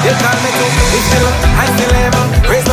You call me to it's the high the level. Raise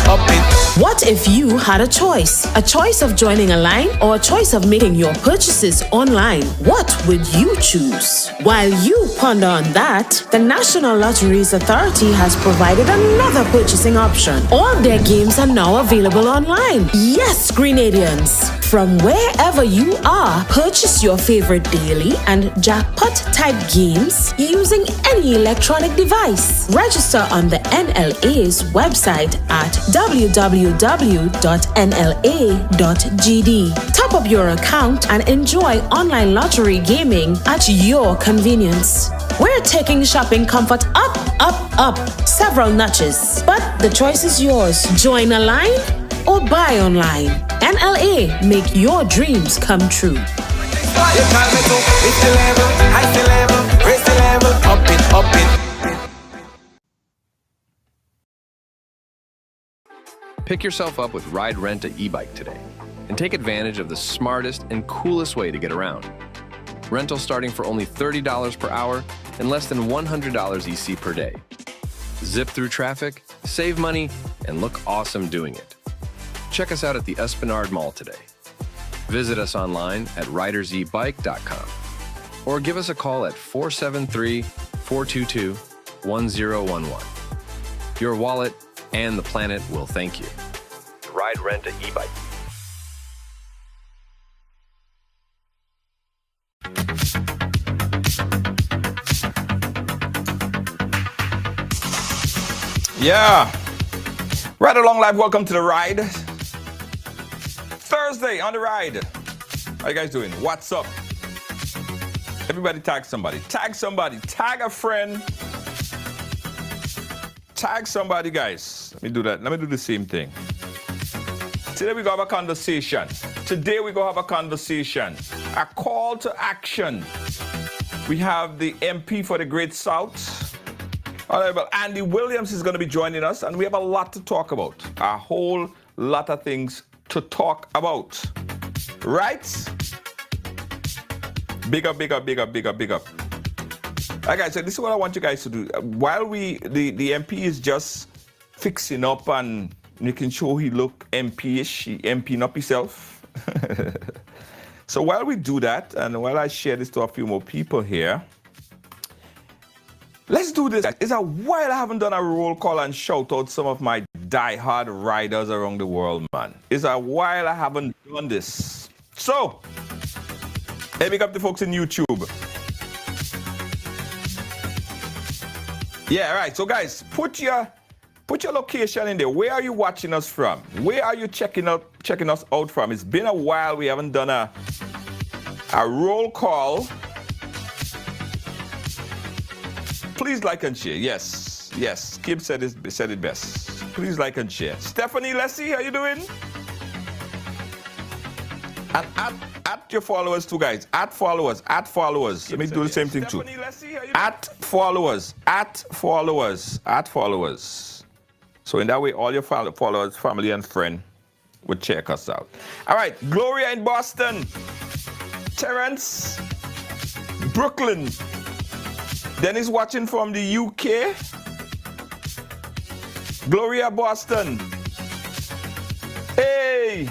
up it. What if you had a choice? A choice of joining a line or a choice of making your purchases online? What would you choose? While you ponder on that, the National Lotteries Authority has provided another purchasing option. All their games are now available online. Yes, Grenadians! From wherever you are, purchase your favorite daily and jackpot type games using any electronic device. Register on the NLA's website at www.nla.gd. Top up your account and enjoy online lottery gaming at your convenience. We're taking shopping comfort up. Several notches. But the choice is yours. Join a line or buy online. NLA, make your dreams come true. You call me to it's the level, high the level, raise the level, up it. Pick yourself up with Ride Rent at Ebike today and take advantage of the smartest and coolest way to get around. Rental starting for only $30 per hour and less than $100 EC per day. Zip through traffic, save money, and look awesome doing it. Check us out at the Esplanade Mall today. Visit us online at ridersebike.com or give us a call at 473-422-1011. Your wallet and the planet will thank you. Ride Rent at Ebike. Yeah. Right along live, welcome to the ride. Thursday on the ride. How you guys doing? What's up? Everybody tag somebody. Tag somebody. Tag a friend. Tag somebody, guys. Let me do that. Let me do the same thing. Today we go have a conversation. A call to action. We have the MP for the Great South. Honorable Andy Williams is going to be joining us, and we have a lot to talk about. A whole lot of things to talk about. Right? Big up. Like I said, this is what I want you guys to do. While the MP is just fixing up and making sure he look MP-ish, he MPing up himself. So while we do that, and while I share this to a few more people here, let's do this. It's a while I haven't done a roll call and shout out some of my die-hard riders around the world, man. It's a while I haven't done this. So, hey, big up the folks in YouTube. Yeah, right. So, guys, put your location in there. Where are you watching us from? Where are you checking us out from? It's been a while. We haven't done a roll call. Please like and share. Yes. Kib said it best. Please like and share. Stephanie Leslie, how you doing? And at your followers too, guys. At followers. Let me do the same thing too. At followers. So in that way, all your followers, family and friend would check us out. All right, Gloria in Boston. Terrence, Brooklyn. Dennis watching from the UK. Gloria, Boston. Hey,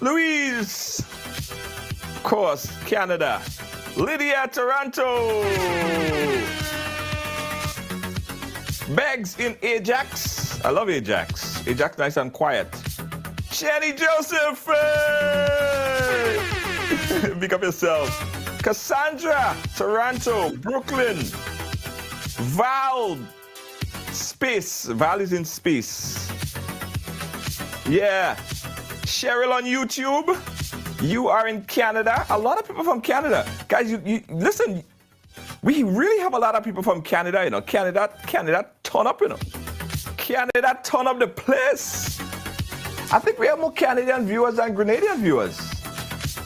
Louise. Of course, Canada. Lydia, Toronto. Beggs in Ajax. I love Ajax. Ajax, nice and quiet. Jenny Joseph. Hey! Pick up yourself. Cassandra, Toronto, Brooklyn. Val, space. Val is in space. Yeah. Cheryl on YouTube. You are in Canada. A lot of people from Canada. Guys, you listen. We really have a lot of people from Canada, you know. Canada turn up, you know. Canada turn up the place. I think we have more Canadian viewers than Grenadian viewers.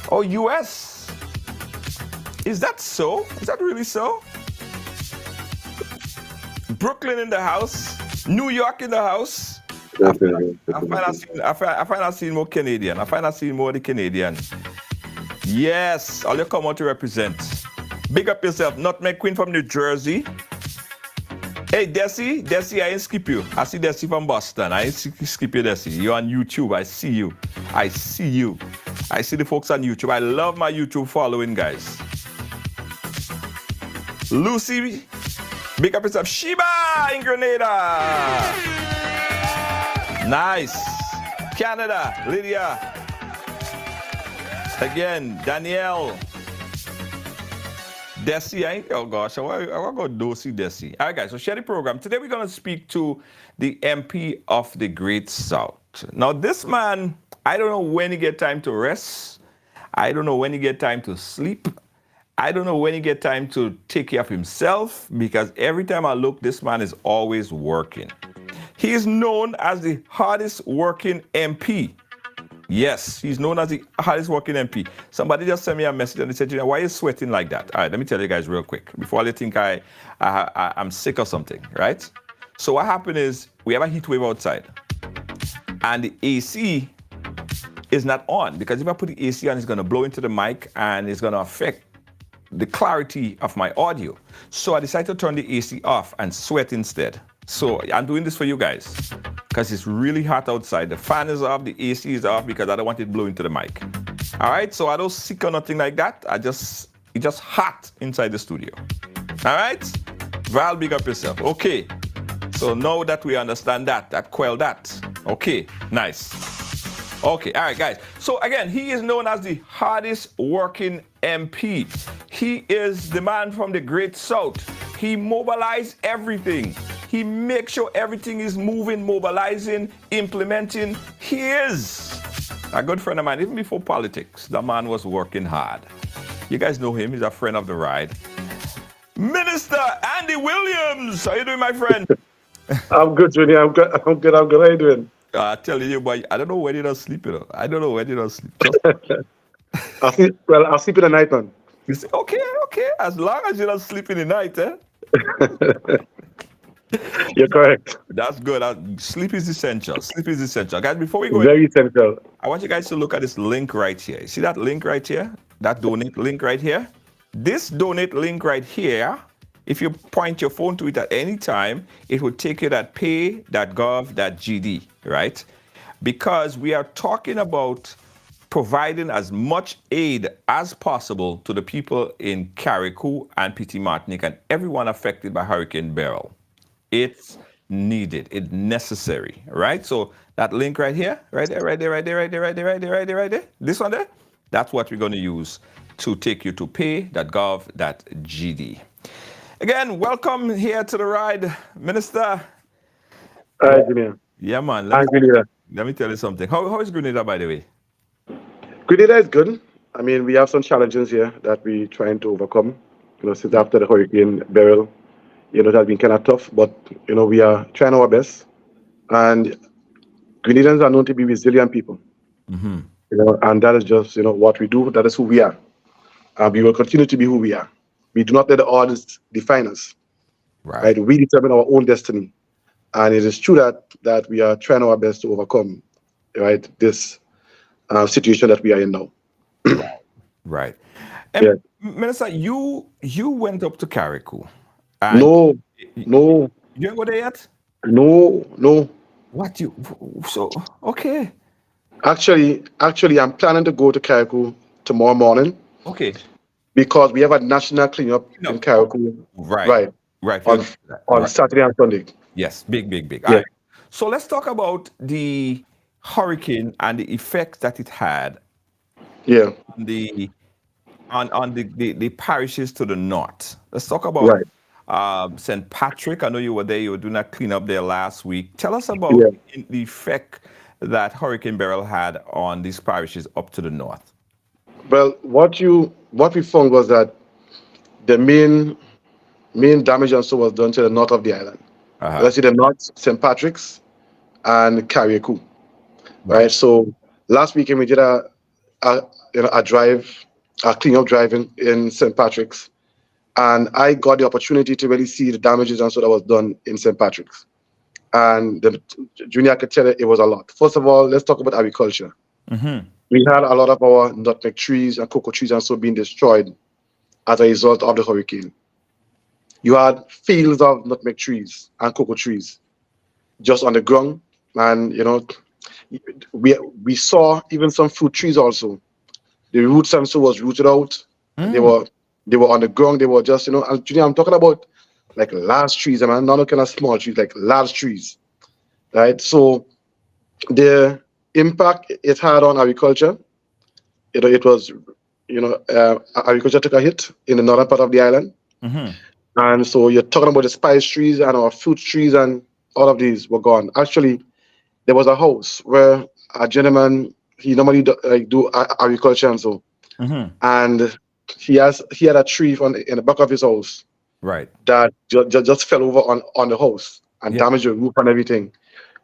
Or US. Is that so? Is that really so? Brooklyn in the house. New York in the house. Definitely. I find I see more Canadian. I find I see more of the Canadian. Yes, all you come out to represent. Big up yourself. Nutmeg Queen from New Jersey. Hey, Desi, I ain't skip you. I see Desi from Boston. I ain't skip you, Desi. You're on YouTube. I see you. I see the folks on YouTube. I love my YouTube following, guys. Lucy, big up yourself. Sheba in Grenada. Nice. Canada, Lydia. Again, Danielle. Desi, oh gosh, I want to go see Desi. All right, guys, so share the program. Today we're going to speak to the MP of the Great South. Now, this man, I don't know when he get time to rest. I don't know when he get time to sleep. I don't know when he get time to take care of himself, because every time I look, this man is always working. He is known as the hardest working MP. Yes, he's known as the hardest working MP. Somebody just sent me a message and they said, why are you sweating like that? All right, let me tell you guys real quick before they think I'm sick or something, right? So what happened is we have a heat wave outside and the AC is not on, because if I put the AC on, it's going to blow into the mic and it's going to affect the clarity of my audio. So I decided to turn the AC off and sweat instead. So I'm doing this for you guys because it's really hot outside. The fan is off, the AC is off, because I don't want it blowing to the mic. All right, so I don't sick or nothing like that. It's just hot inside the studio. All right, Val, big up yourself. Okay, so now that we understand that quell that. Okay, nice. Okay, all right, guys. So again, he is known as the hardest working MP. He is the man from the Great South. He mobilized everything. He makes sure everything is moving, mobilizing, implementing. He is a good friend of mine. Even before politics, the man was working hard. You guys know him. He's a friend of the ride. Minister Andy Williams. How you doing, my friend? I'm good, Junior. I'm good. How are you doing? I tell you, boy, I don't know when you don't sleep, you know. I don't know when you don't sleep. I'll sleep in the night, man. You say, okay. As long as you don't sleep in the night, eh? You're correct. That's good. Sleep is essential. Sleep is essential. Guys, before we go, Very essential. I want you guys to look at this link right here. You see that link right here? That donate link right here? This donate link right here, if you point your phone to it at any time, it will take you to that pay.gov.gd, right? Because we are talking about providing as much aid as possible to the people in Carriacou and Petit Martinique and everyone affected by Hurricane Beryl. It's needed, it's necessary, right? So that link right here, right there, this one there, that's what we're going to use to take you to pay.gov.gd. Again, welcome here to the ride, Minister. Hi, Junior. Yeah, man. Hi, Grenada. Let me tell you something. How is Grenada, by the way? Grenada is good. I mean, we have some challenges here that we're trying to overcome. Since after the Hurricane Beryl, it has been kind of tough, but we are trying our best. And Grenadians are known to be resilient people. Mm-hmm. And that is just what we do. That is who we are. And we will continue to be who we are. We do not let the odds define us. Right? We determine our own destiny. And it is true that we are trying our best to overcome, right, this situation that we are in now. Right. And yeah. Minister, you went up to Carriacou. No. You didn't go there yet? No. What okay. Actually, I'm planning to go to Carriacou tomorrow morning. Okay. Because we have a national cleanup in Carriacou. Right. On Saturday and Sunday. Yes, big. Yeah. All right. So let's talk about the hurricane and the effect that it had. Yeah. On the parishes to the north. Let's talk about St. Patrick. I know you were there. You were doing that cleanup there last week. Tell us about the effect that Hurricane Beryl had on these parishes up to the north. Well, what we found was that the main damage also was done to the north of the island. Let's see the north, St. Patrick's and Carriacou. Right. So last weekend we did a cleanup drive in St. Patrick's, and I got the opportunity to really see the damages and so that was done in St. Patrick's. And Junior, I could tell you it was a lot. First of all, let's talk about agriculture. Mm-hmm. We had a lot of our nutmeg trees and cocoa trees and so being destroyed as a result of the hurricane. You had fields of nutmeg trees and cocoa trees just on the ground, and we saw even some fruit trees also. The root stem was rooted out. They were they were on the ground. They were just And Junior, I'm talking about like large trees, man, not kind of small trees, like large trees, right? So the impact it had on agriculture, it was, agriculture took a hit in the northern part of the island. And so you're talking about the spice trees and our fruit trees, and all of these were gone. Actually, there was a house where a gentleman, he normally do agriculture, and so, and he had a tree in the back of his house Right. that just fell over on the house and Yeah. damaged the roof and everything.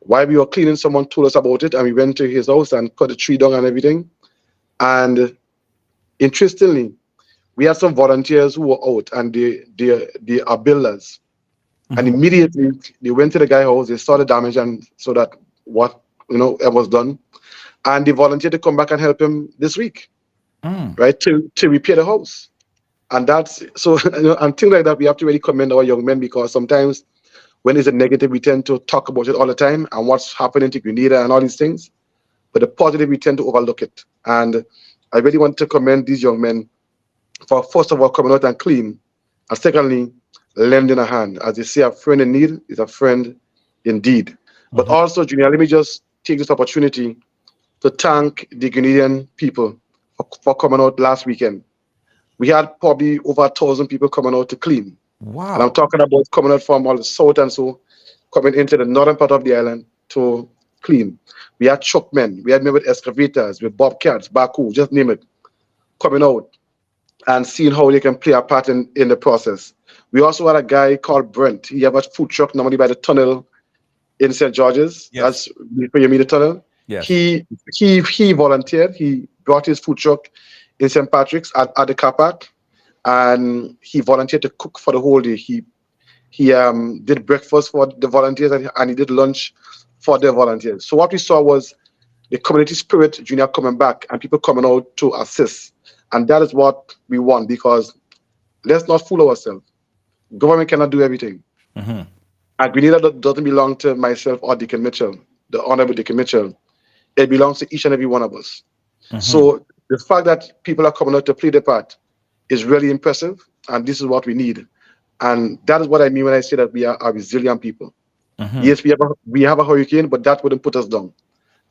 While we were cleaning, someone told us about it, and we went to his house and cut the tree down and everything. And interestingly, we had some volunteers who were out, and they are builders. And immediately they went to the guy's house, they saw the damage, and so that what it was done, and they volunteered to come back and help him this week, right, to repair the house. And that's so and things like that. We have to really commend our young men, because sometimes when it's a negative, we tend to talk about it all the time and what's happening to Grenada and all these things. But the positive, we tend to overlook it. And I really want to commend these young men for, first of all, coming out and clean, and secondly, lending a hand. As they say, a friend in need is a friend indeed. But also, Junior, let me just take this opportunity to thank the Ghanaian people for coming out last weekend. We had probably over 1,000 people coming out to clean. Wow. And I'm talking about coming out from all the south and so, coming into the northern part of the island to clean. We had truckmen, we had men with excavators, with bobcats, backhoe, just name it, coming out and seeing how they can play a part in the process. We also had a guy called Brent. He have a food truck normally by the tunnel in St. George's. Yes. That's where you meet the tunnel. Yes. He volunteered. He brought his food truck in St. Patrick's at the car park, and he volunteered to cook for the whole day. He did breakfast for the volunteers, and he did lunch for the volunteers. So what we saw was the community spirit, Junior, coming back, and people coming out to assist. And that is what we want, because let's not fool ourselves. Government cannot do everything. And Grenada doesn't belong to myself or Deacon Mitchell, the Honorable Deacon Mitchell. It belongs to each and every one of us. So the fact that people are coming out to play their part is really impressive, and this is what we need. And that is what I mean when I say that we are a resilient people. Yes, we have a hurricane, but that wouldn't put us down.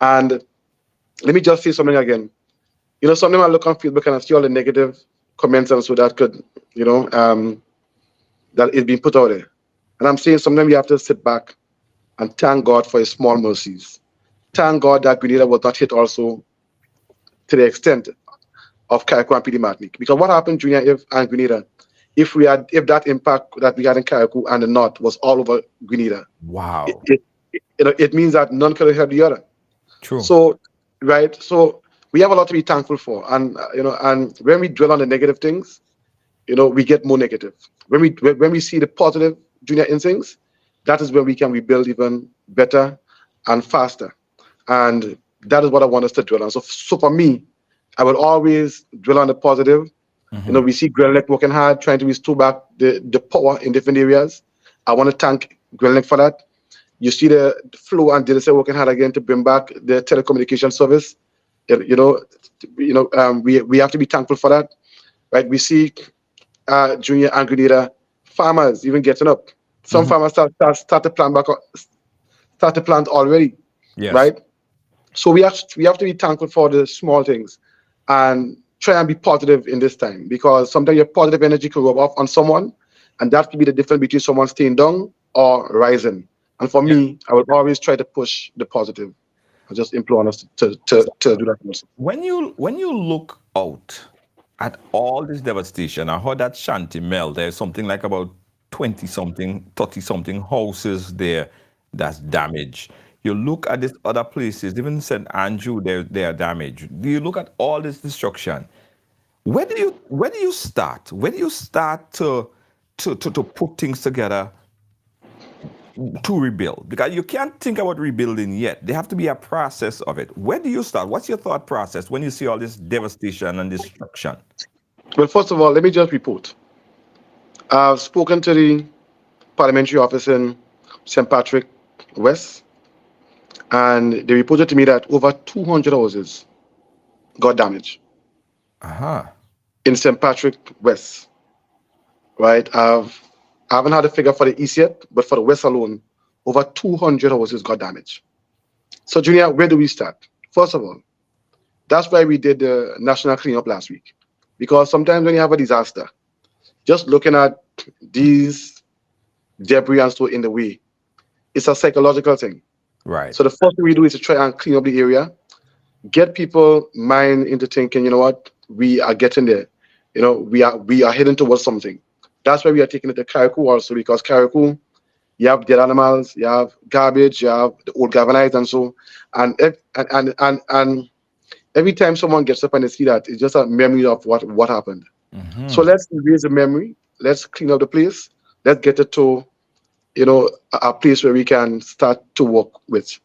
And let me just say something again. Sometimes I look on Facebook and I see all the negative comments, and so that could, that is being put out there. And I'm saying sometimes we have to sit back and thank God for his small mercies. Thank God that Grenada was not hit also to the extent of Carriacou and PD Martinique. Because what happened, Junior, and Grenada, if that impact that we had in Carriacou and the north was all over Grenada, Wow. It means that none could have helped the other. True. So, right. So we have a lot to be thankful for, and and when we dwell on the negative things, we get more negative. When we see the positive, Junior, in things, that is when we can rebuild even better and faster. And that is what I want us to dwell on. So for me, I will always dwell on the positive. We see Grenlec working hard, trying to restore back the power in different areas. I want to thank Grenlec for that. You see the Flow and DLSA working hard again to bring back the telecommunication service. We have to be thankful for that, right? We see Junior and Grenada farmers even getting up. Some farmers start to plant already, Yes. right? So we have to be thankful for the small things and try and be positive in this time, because sometimes your positive energy can rub off on someone, and that could be the difference between someone staying down or rising. And for me, I would always try to push the positive. I just implore us to do that also. When you look out at all this devastation, I heard that Shanty Mel, there's something like about 20-something, 30-something houses there that's damaged. You look at these other places, even St. Andrew, they are damaged. Do you look at all this destruction? Where do you start? Where do you start to put things together to rebuild? Because you can't think about rebuilding yet. There have to be a process of it. Where do you start? What's your thought process when you see all this devastation and destruction? Well, first of all, let me just report. I've spoken to the parliamentary office in St. Patrick West, and they reported to me that over 200 houses got damaged in St. Patrick West. Right? I haven't had a figure for the East yet, but for the West alone, over 200 houses got damaged. So, Junior, where do we start? First of all, that's why we did the national cleanup last week. Because sometimes when you have a disaster, just looking at these debris and so in the way, it's a psychological thing. Right. So the first thing we do is to try and clean up the area, get people mind into thinking, you know what, we are getting there. You know, we are heading towards something. That's why we are taking it to Carriacou also, because Carriacou, you have dead animals, you have garbage, you have the old galvanized and so, and every time someone gets up and they see that, it's just a memory of what happened. So let's erase the memory. Let's clean up the place. Let's get it to, you know, a place where we can start to work with.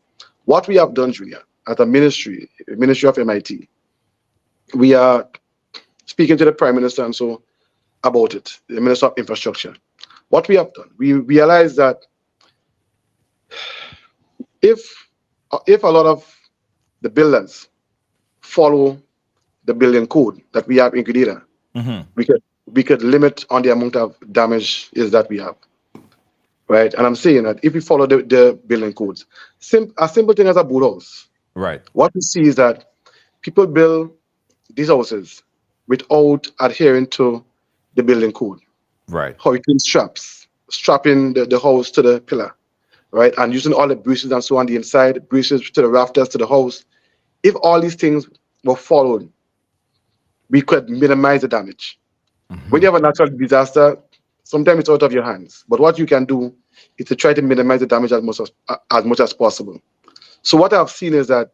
What we have done, Junior, at a Ministry of MIT, we are speaking to the Prime Minister and so about it, the Minister of Infrastructure. What we have done, we realize that if a lot of the builders follow the building code that we have in Grenada, we could limit on the amount of damage is that we have. Right? And I'm saying that if we follow the building codes, a simple thing as a boathouse. Right. What we see is that people build these houses without adhering to the building code. Right. Hurricane straps, strapping the house to the pillar, right? And using all the braces and so on the inside, braces to the rafters, to the house. If all these things were followed, we could minimize the damage. When you have a natural disaster, sometimes it's out of your hands. But what you can do is to try to minimize the damage as much as possible. So what I've seen is that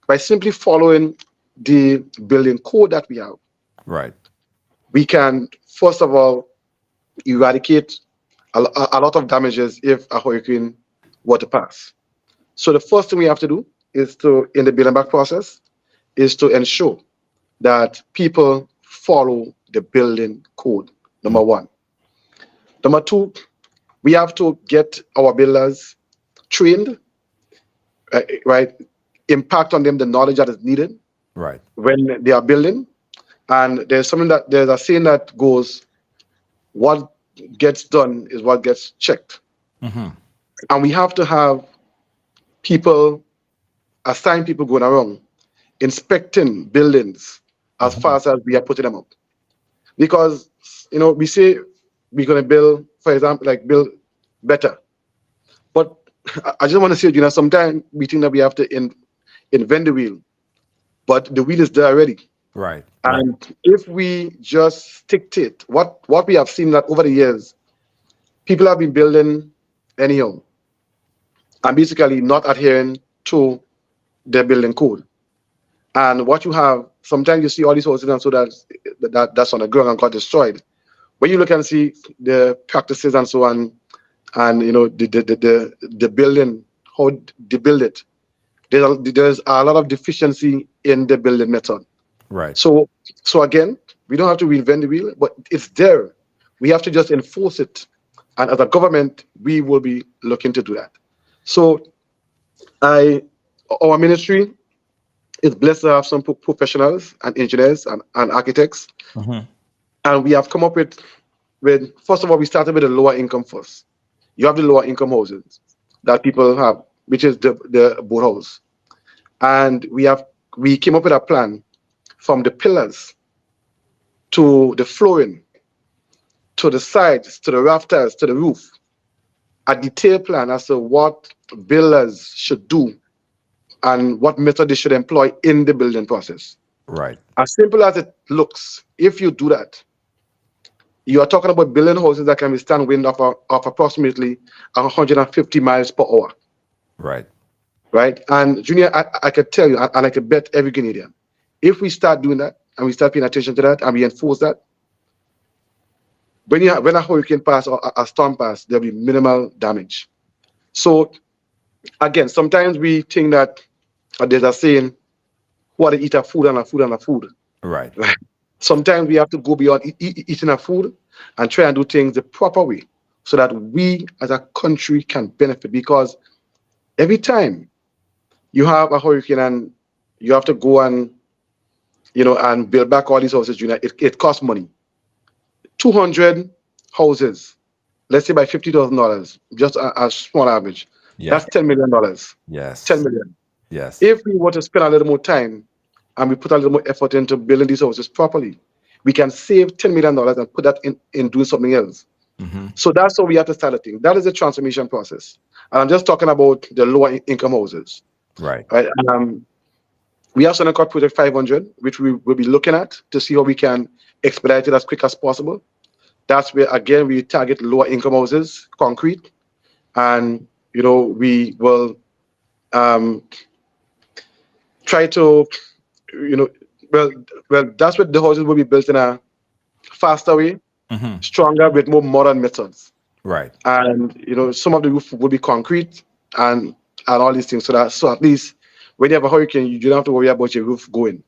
by simply following the building code that we have, right, we can, first of all, eradicate a lot of damages if a hurricane were to pass. So the first thing we have to do is to, in the building back process, is to ensure that people follow the building code, number one. Number two, we have to get our builders trained, right? Impact on them the knowledge that is needed, right, when they are building. And there's a saying that goes, what gets done is what gets checked. And we have to have assigned people going around inspecting buildings as fast as we are putting them up. Because, you know, we say we're going to build, for example, like build better. But I just want to say, you know, sometimes we think that we have to invent the wheel, but the wheel is there already. Right. And if we just stick to it, what we have seen that over the years, people have been building anyhow and basically not adhering to their building code. And what you have, sometimes you see all these houses and so that's on the ground and got destroyed. When you look and see the practices and so on, and you know the building, how they build it, there's a lot of deficiency in the building method. Right. So again, we don't have to reinvent the wheel, but it's there. We have to just enforce it. And as a government, we will be looking to do that. So our ministry is blessed to have some professionals and engineers and architects. And we have come up with, first of all, we started with the lower income first. You have the lower income houses that people have, which is the boathouse. And we came up with a plan from the pillars to the flooring, to the sides, to the rafters, to the roof, a detailed plan as to what builders should do and what method they should employ in the building process. Right. As simple as it looks, if you do that, you are talking about building houses that can withstand wind of approximately 150 miles per hour. Right. Right. And Junior, I could tell you, and I could bet every Canadian, if we start doing that and we start paying attention to that and we enforce that, when a hurricane pass or a storm pass, there'll be minimal damage. So again, sometimes we think that there's a saying, who are to eat a food and a food and a food. Right. Sometimes we have to go beyond eating our food and try and do things the proper way so that we as a country can benefit. Because every time you have a hurricane and you have to go and, and build back all these houses, it costs money. 200 houses, let's say by $50,000, just a small average. Yeah. That's $10 million. Yes. 10 million. Yes. If we were to spend a little more time and we put a little more effort into building these houses properly, we can save $10 million and put that in doing something else. So that's how we have to start a thing. That is a transformation process. And I'm just talking about the lower income houses. Right. We have something called Project 500, which we will be looking at to see how we can expedite it as quick as possible. That's where, again, we target lower income houses, concrete. And, we will try to, that's what the houses will be built in a faster way, stronger with more modern methods. Right. And, some of the roof will be concrete and all these things. So at least when you have a hurricane, you don't have to worry about your roof going.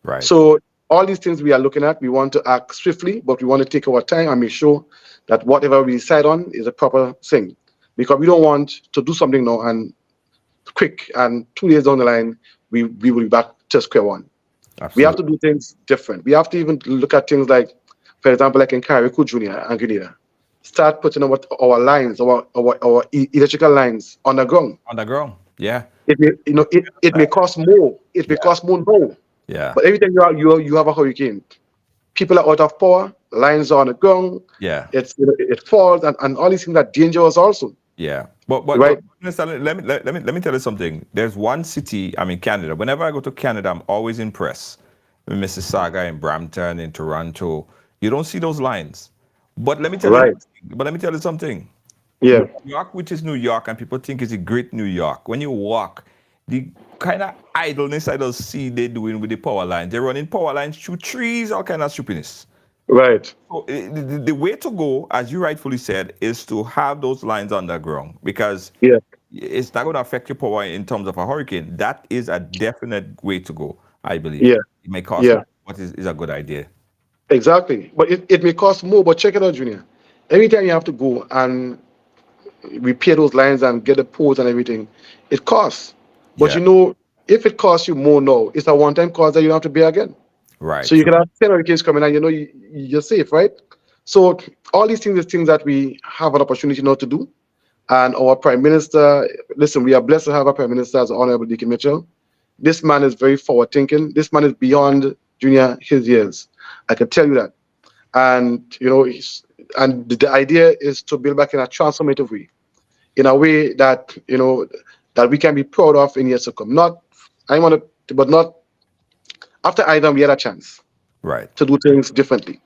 Right. So all these things we are looking at, we want to act swiftly, but we want to take our time and make sure that whatever we decide on is a proper thing. Because we don't want to do something now and quick, and 2 days down the line, we will be back to square one. Absolutely. We have to do things different. We have to even look at things like, for example, like in Carriacou Junior and Grenada, start putting our lines, our electrical lines on the ground. On the ground. Yeah. It may cost more. It may cost more now. Yeah. But every time you have a hurricane, people are out of power, lines are on the ground. Yeah. It falls and all these things are dangerous also. Yeah. But Right. let me tell you something. There's one city, Canada. Whenever I go to Canada, I'm always impressed. In Mississauga, in Brampton, in Toronto. You don't see those lines. But let me tell you something. Yeah. New York, which is New York, and people think it's a great New York. When you walk, the kind of idleness I don't see they doing with the power lines. They're running power lines through trees, all kind of stupidness. Right. So the way to go, as you rightfully said, is to have those lines underground because it's not going to affect your power in terms of a hurricane. That is a definite way to go, I believe. Yeah. It may cost more, but is a good idea. Exactly. But it may cost more, but check it out, Junior. Every time you have to go and repair those lines and get the poles and everything, it costs. But if it costs you more now, it's a one-time cost that you don't have to pay again. Right. So you can have 10 hurricanes coming and you're safe, right? So all these things are things that we have an opportunity now to do. And our Prime Minister, listen, we are blessed to have a Prime Minister as Honorable Dickie Mitchell. This man is very forward thinking. This man is beyond Junior his years. I can tell you that. And the idea is to build back in a transformative way, in a way that that we can be proud of in years to come. Not after Ivan, we had a chance, right, to do things differently.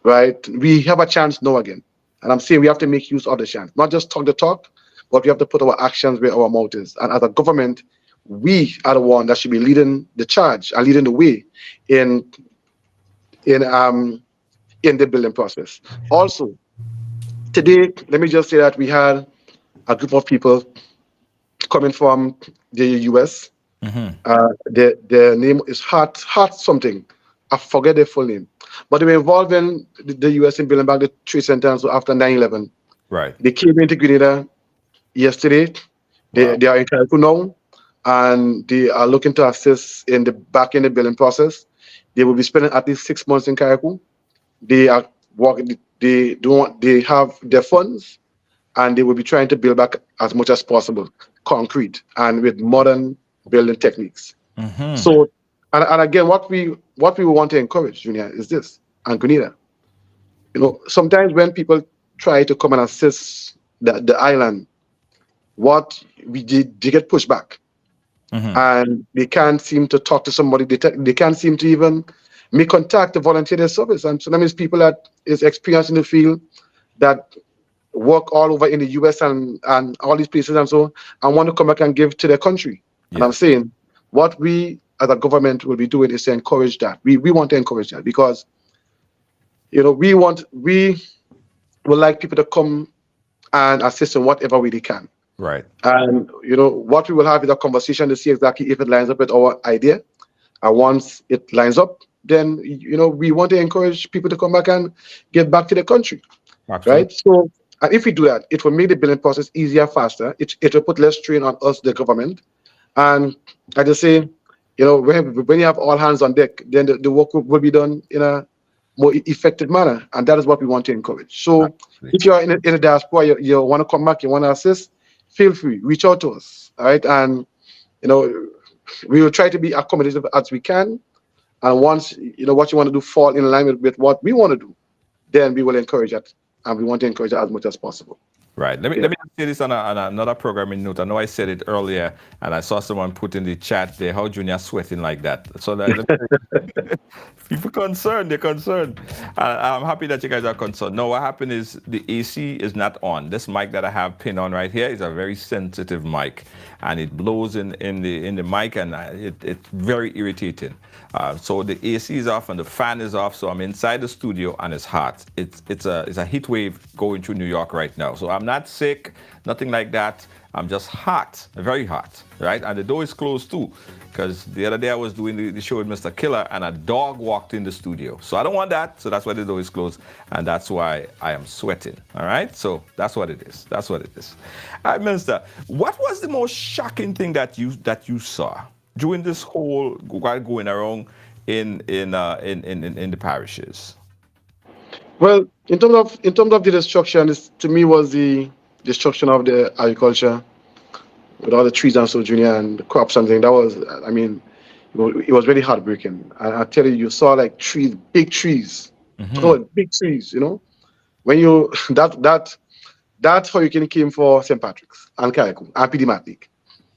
Right, we have a chance now again, and I'm saying we have to make use of the chance, not just talk the talk, but we have to put our actions where our mouth is. And as a government, we are the one that should be leading the charge and leading the way in the building process. Also, today, let me just say that we had a group of people coming from the US. Their name is Hart something. I forget their full name. But they were involved in the US in building back the trade center after 9/11. Right. They came into Grenada yesterday. They are in Carriacou now, and they are looking to assist in the building process. They will be spending at least 6 months in Carriacou. They are working. They have their funds, and they will be trying to build back as much as possible, concrete and with modern building techniques. So, and again, what we want to encourage, Junior, is this, and Grenada. Sometimes when people try to come and assist the island, what we did, they get pushed back. And they can't seem to talk to somebody. They can't seem to even make contact to volunteer their service. And so that means people that is experienced in the field, that work all over in the US and all these places and so, and want to come back and give to their country. And I'm saying what we as a government will be doing is to encourage that. We want to encourage that because we would like people to come and assist in whatever way they can. Right. And what we will have is a conversation to see exactly if it lines up with our idea. And once it lines up, then we want to encourage people to come back and get back to the country, Absolutely. right? So, and if we do that, it will make the billing process easier, faster. It will put less strain on us, the government. And I just say, when you have all hands on deck, then the work will be done in a more effective manner, and that is what we want to encourage. So, if you are in the diaspora, you want to come back, you want to assist, feel free, reach out to us, all right? And we will try to be accommodative as we can. And once what you want to do fall in line with what we want to do, then we will encourage it, and we want to encourage it as much as possible. Right. Let me say this on another programming note. I know I said it earlier, and I saw someone put in the chat there how Junior sweating like that. So that people concerned, they're concerned. I'm happy that you guys are concerned. No, what happened is the AC is not on. This mic that I have pinned on right here is a very sensitive mic, and it blows in the mic, and it's very irritating. So the AC is off and the fan is off. So I'm inside the studio and it's hot. It's a heat wave going through New York right now. So I'm not sick, nothing like that. I'm just hot, very hot, right? And the door is closed too, because the other day I was doing the show with Mr. Killer and a dog walked in the studio. So I don't want that. So that's why the door is closed, and that's why I am sweating. All right. So that's what it is. That's what it is. All right, Minister. What was the most shocking thing that you saw during this whole going around in the parishes? Well, in terms of the destruction, to me was the destruction of the agriculture with all the trees and so, Junior, and the crops and things. That was, I mean, it was really heartbreaking. And I tell you saw like trees, big trees, big trees. When that hurricane came for St. Patrick's and Carriacou and PD Matlick.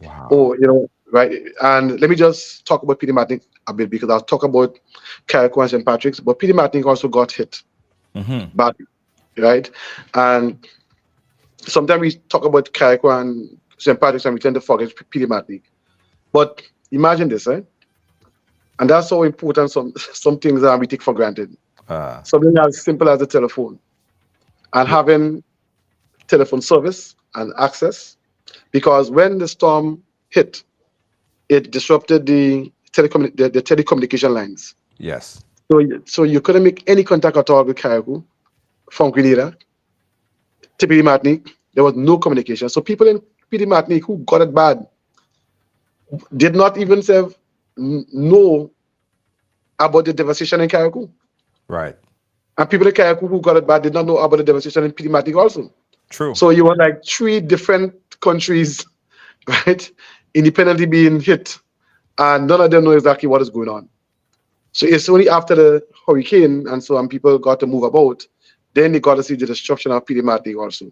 Wow. Oh, right. And let me just talk about PD Matlick a bit, because I'll talk about Carriacou and St. Patrick's, but PD Matlick also got hit badly, right? And sometimes we talk about Carriacou and St. Patrick's and we tend to forget PD Matlick. But imagine this, right? And that's how important some things are we take for granted. Something as simple as the telephone and having telephone service and access, because when the storm hit, it disrupted the telecommunication lines. Yes. So you couldn't make any contact at all with Carriacou from Grenada to PD Matlick. There was no communication. So people in PD Matlick who got it bad did not even know about the devastation in Carriacou. Right. And people in Carriacou who got it bad did not know about the devastation in PD Matlick also. True. So you were like 3 different countries, right, independently being hit, and none of them know exactly what is going on. So it's only after the hurricane and so on people got to move about, then they got to see the destruction of PD Matlick also.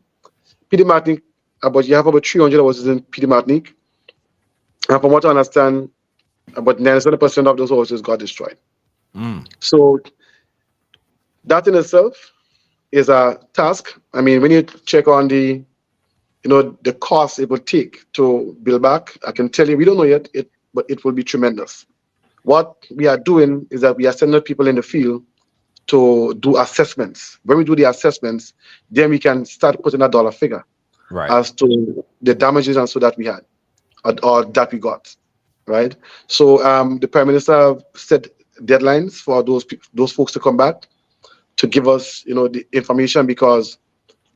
PD Matlick, you have about 300 houses in PD Matlick, and from what I understand, about 97% of those houses got destroyed. So that in itself is a task. I mean, when you check on the cost it will take to build back, I can tell you, we don't know yet, but it will be tremendous. What we are doing is that we are sending people in the field to do assessments. When we do the assessments, then we can start putting a dollar figure as to the damages and so that we had or that we got, right? So the Prime Minister set deadlines for those folks to come back to give us, the information, because,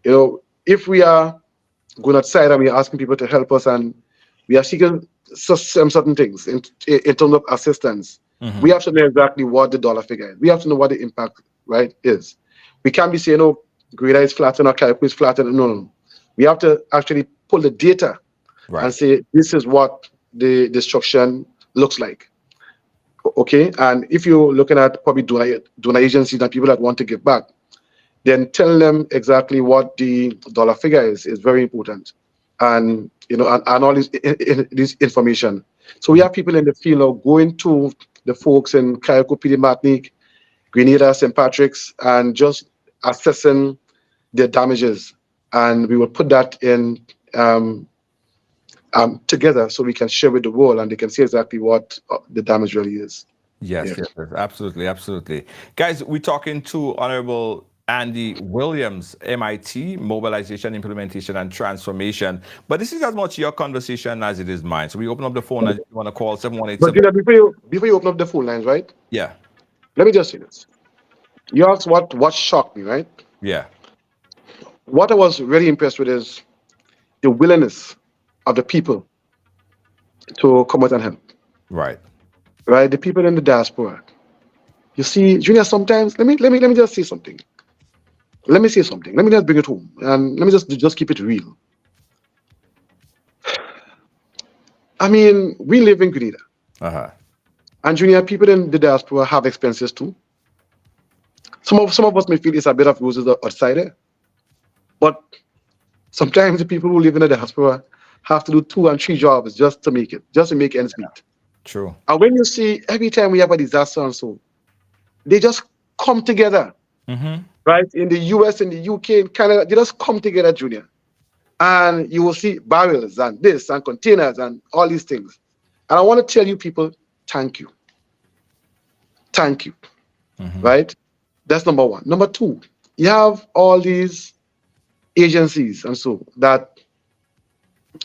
if we are going outside and we are asking people to help us and we are seeking certain things in terms of assistance, we have to know exactly what the dollar figure is. We have to know what the impact, right, is. We can't be saying, oh, Grenada is flattened or Carriacou is flattened. No. We have to actually pull the data and say, this is what the destruction looks like. Okay, and if you're looking at probably donor agencies and people that want to give back, then tell them exactly what the dollar figure is very important, and and all this information. So we have people in the field now going to the folks in Carriacou, PD Matlick, Grenada, St. Patrick's, and just assessing their damages, and we will put that in together so we can share with the world and they can see exactly what the damage really is. Yes, absolutely. Guys, we're talking to Honorable Andy Williams, MIT, Mobilization, Implementation, and Transformation. But this is as much your conversation as it is mine. So we open up the phone line if you want to call 718. But before you open up the phone lines, right? Yeah. Let me just say this. You asked what shocked me, right? Yeah. What I was really impressed with is the willingness of the people to come out and help, Right. right? The people in the diaspora. You see, Junior, sometimes let me just say something. Let me say something. Let me just bring it home. And let me just keep it real. I mean, we live in Grenada. Uh-huh. And Junior, people in the diaspora have expenses too. Some of us may feel it's a bit of roses outside there. But sometimes the people who live in the diaspora have to do 2 and 3 jobs just to make it, just to make ends meet. True. And when you see every time we have a disaster and so, they just come together, right? In the US, in the UK, in Canada, they just come together, Junior. And you will see barrels and this and containers and all these things. And I want to tell you people, thank you. Thank you. Right? That's number one. Number two, you have all these agencies and so that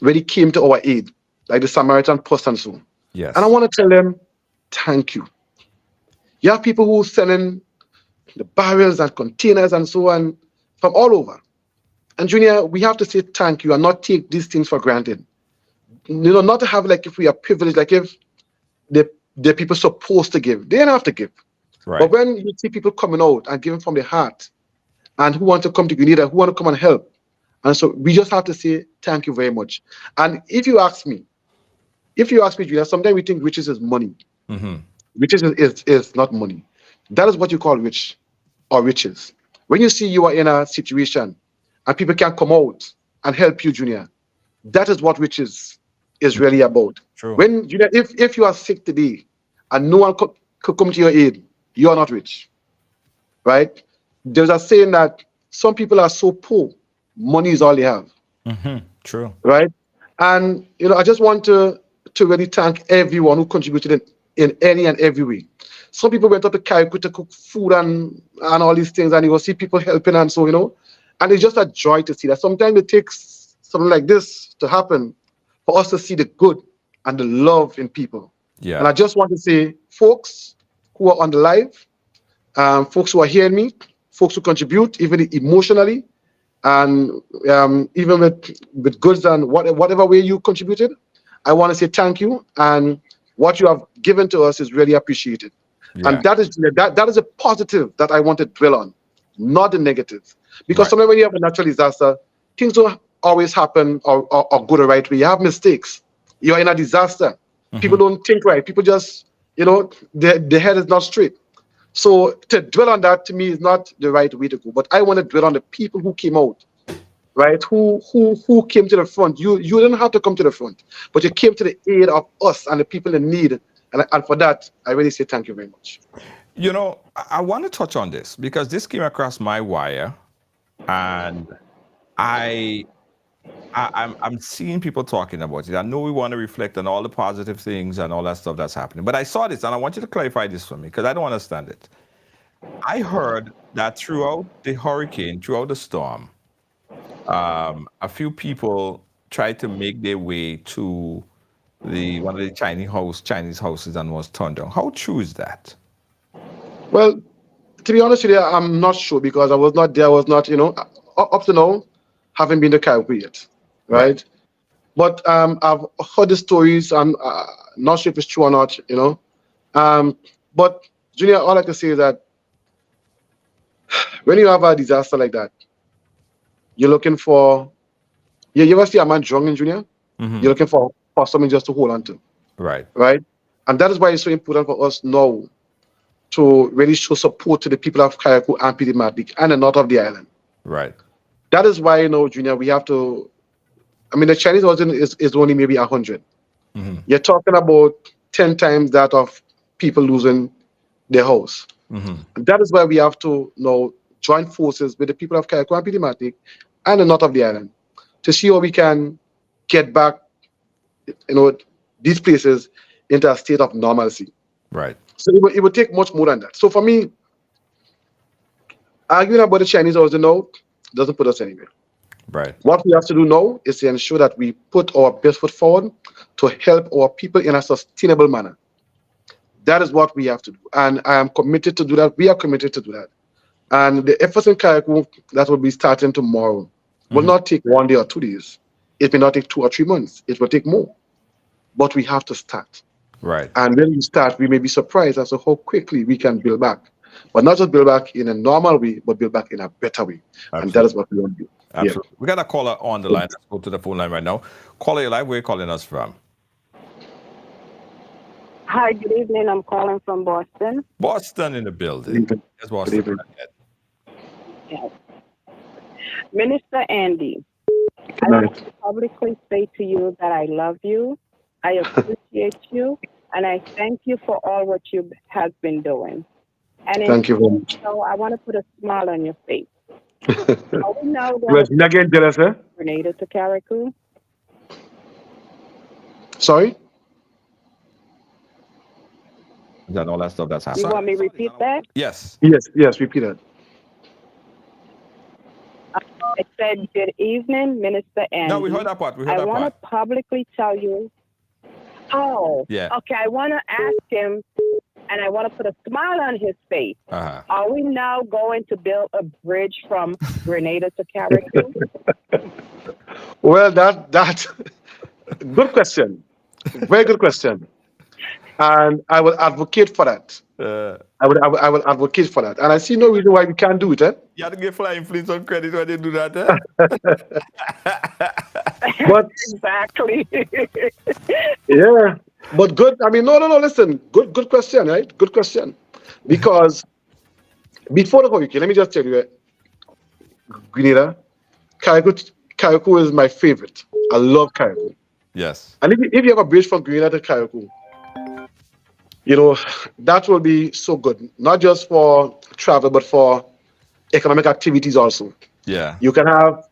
really came to our aid, like the Samaritan Post and so. Yes. And I want to tell them, thank you. You have people who selling the barrels and containers and so on from all over. And Junior, we have to say thank you and not take these things for granted. Not to have like if we are privileged, like if the people supposed to give, they don't have to give. Right. But when you see people coming out and giving from their heart and who want to come to Grenada, who want to come and help. And so we just have to say thank you very much. And if you ask me, Junior, sometimes we think riches is money. Riches is not money. That is what you call rich or riches. When you see you are in a situation and people can come out and help you, Junior, that is what riches is really about. True. When Junior, if you are sick today and no one could come to your aid, you are not rich, right? There's a saying that some people are so poor, money is all they have. True. Right? And I just want to really thank everyone who contributed in any and every way. Some people went up to Carriacou to cook food and all these things, and you will see people helping, and so and it's just a joy to see that. Sometimes it takes something like this to happen for us to see the good and the love in people. Yeah. And I just want to say, folks who are on the live, folks who are hearing me, folks who contribute, even emotionally, and even with goods and whatever way you contributed, I want to say thank you. And what you have given to us is really appreciated. Yeah. And that is a positive that I want to dwell on, not the negative. Because Right. sometimes when you have a natural disaster, things don't always happen or go the right way. You have mistakes. You're in a disaster. People don't think right. People just, their head is not straight. So to dwell on that to me is not the right way to go. But I want to dwell on the people who came out, right? Who came to the front. You didn't have to come to the front, but you came to the aid of us and the people in need. And for that, I really say thank you very much. I want to touch on this because this came across my wire, and I'm seeing people talking about it. I know we want to reflect on all the positive things and all that stuff that's happening. But I saw this, and I want you to clarify this for me because I don't understand it. I heard that throughout the hurricane, throughout the storm, a few people tried to make their way to one of the Chinese houses and was turned down. How true is that? Well, to be honest with you, I'm not sure because I was not there. I was not, up to now, haven't been to Carriacou yet, right? But I've heard the stories. I'm not sure if it's true or not, But Junior, all I can say is that when you have a disaster like that, you're looking for, you ever see a man drowning, Junior? You're looking for something just to hold on to. Right. Right? And that is why it's so important for us now to really show support to the people of Carriacou and Pidimatick and the north of the island. Right. That is why, Junior, we have to, the Chinese version is only maybe 100. You're talking about 10 times that of people losing their house. And that is why we have to now join forces with the people of Carriacou and Pidimatick and the north of the island to see how we can get back, these places into a state of normalcy. Right. So it would take much more than that. So for me, arguing about the Chinese origin now doesn't put us anywhere. Right. What we have to do now is to ensure that we put our best foot forward to help our people in a sustainable manner. That is what we have to do. And I am committed to do that. We are committed to do that. And the efforts in Carriacou that will be starting tomorrow will not take 1 day or 2 days. It may not take 2 or 3 months. It will take more. But we have to start. Right. And when we start, we may be surprised as to how quickly we can build back. But not just build back in a normal way, but build back in a better way. Absolutely. And that is what we want to do. Absolutely. We got a caller on the line. Let's go to the phone line right now. Caller, you're live. Where are you calling us from? Hi, good evening. I'm calling from Boston. Boston in the building. Yes, Boston. Yes. Minister Andy, I want to publicly say to you that I love you, I appreciate you, and I thank you for all what you have been doing. And Thank you very much. So I want to put a smile on your face. Are we now Well, going to again, jealous, eh? Grenada to Carriacou? Sorry? Is that all that stuff that's You happening? want me to repeat that? Yes. Yes, repeat that. I said, good evening, Minister Andy. No, we heard that part. I want to publicly tell you. Oh, yeah. Okay. I want to ask him, and I want to put a smile on his face. Are we now going to build a bridge from Grenada to Carriacou? Well, that good question. Very good question. And I will advocate for that. I will advocate for that. And I see no reason why we can't do it. Eh? You have to give Flying Fleet some credit when they do that. Eh? But exactly. yeah. But good. I mean, no. Listen, good question, right? Good question. Because before the hurricane, let me just tell you, Grenada, Carriacou is my favorite. I love Carriacou. Yes. And if you have a bridge from Grenada to Carriacou, that will be so good, not just for travel, but for economic activities also. Yeah. You can have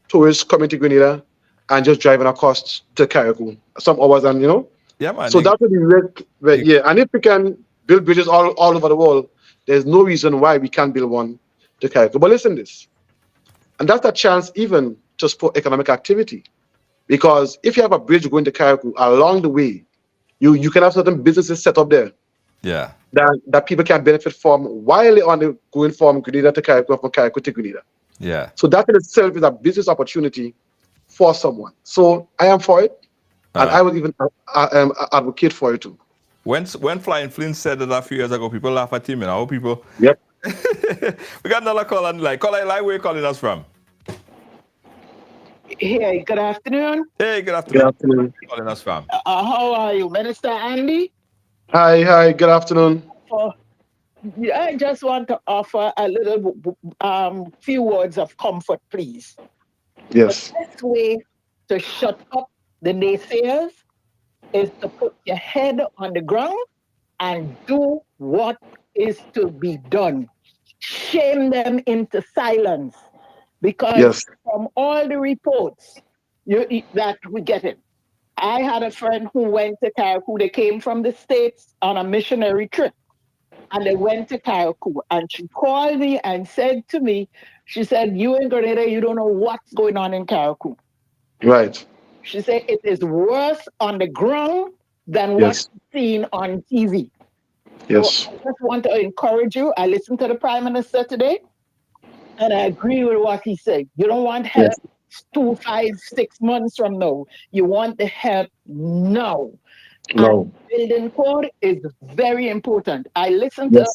tourists coming to Grenada and just driving across to Carriacou some hours, and Yeah, man. So that would be yeah. And if we can build bridges all over the world, there's no reason why we can't build one to Carriacou. But listen to this, and that's a chance even just for economic activity, because if you have a bridge going to Carriacou along the way, you can have certain businesses set up there. Yeah. That people can benefit from while they're on the going from Grenada to Carriacou, from Carriacou to Grenada. Yeah. So that in itself is a business opportunity for someone. So I am for it, and I will even advocate for it too. When Flying Flint said that a few years ago, people laugh at him, and how people. Yep. We got another call on the line. Caller, where are you calling us from? Hey, good afternoon. Hey, good afternoon. Good afternoon. Where are you calling us from? How are you, Minister Andy? Hi. Good afternoon. I just want to offer a little few words of comfort, please. Yes. The best way to shut up the naysayers is to put your head on the ground and do what is to be done. Shame them into silence, because from all the reports that we get it. I had a friend who went to Carriacou. They came from the States on a missionary trip, and they went to Carriacou. And she called me and said to me, she said, you in Grenada, you don't know what's going on in Carriacou. Right. She said it is worse on the ground than what's seen on TV. Yes. So I just want to encourage you. I listened to the Prime Minister today, and I agree with what he said. You don't want help 2, 5, 6 months from now. You want the help now. No. And building code is very important. I listened to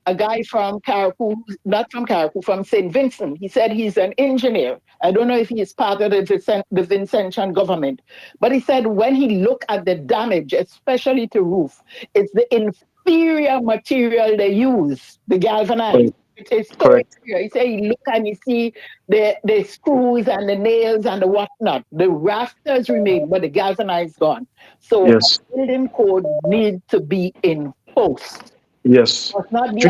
a guy from Carriacou, not from Carriacou, from St. Vincent. He said he's an engineer. I don't know if he is part of the Vincentian government, but he said when he looked at the damage, especially to roof, it's the inferior material they use, the galvanized. It is so inferior. He said he look and you see the screws and the nails and the whatnot. The rafters remain, but the galvanized gone. So building code needs to be enforced. Yes. It must not be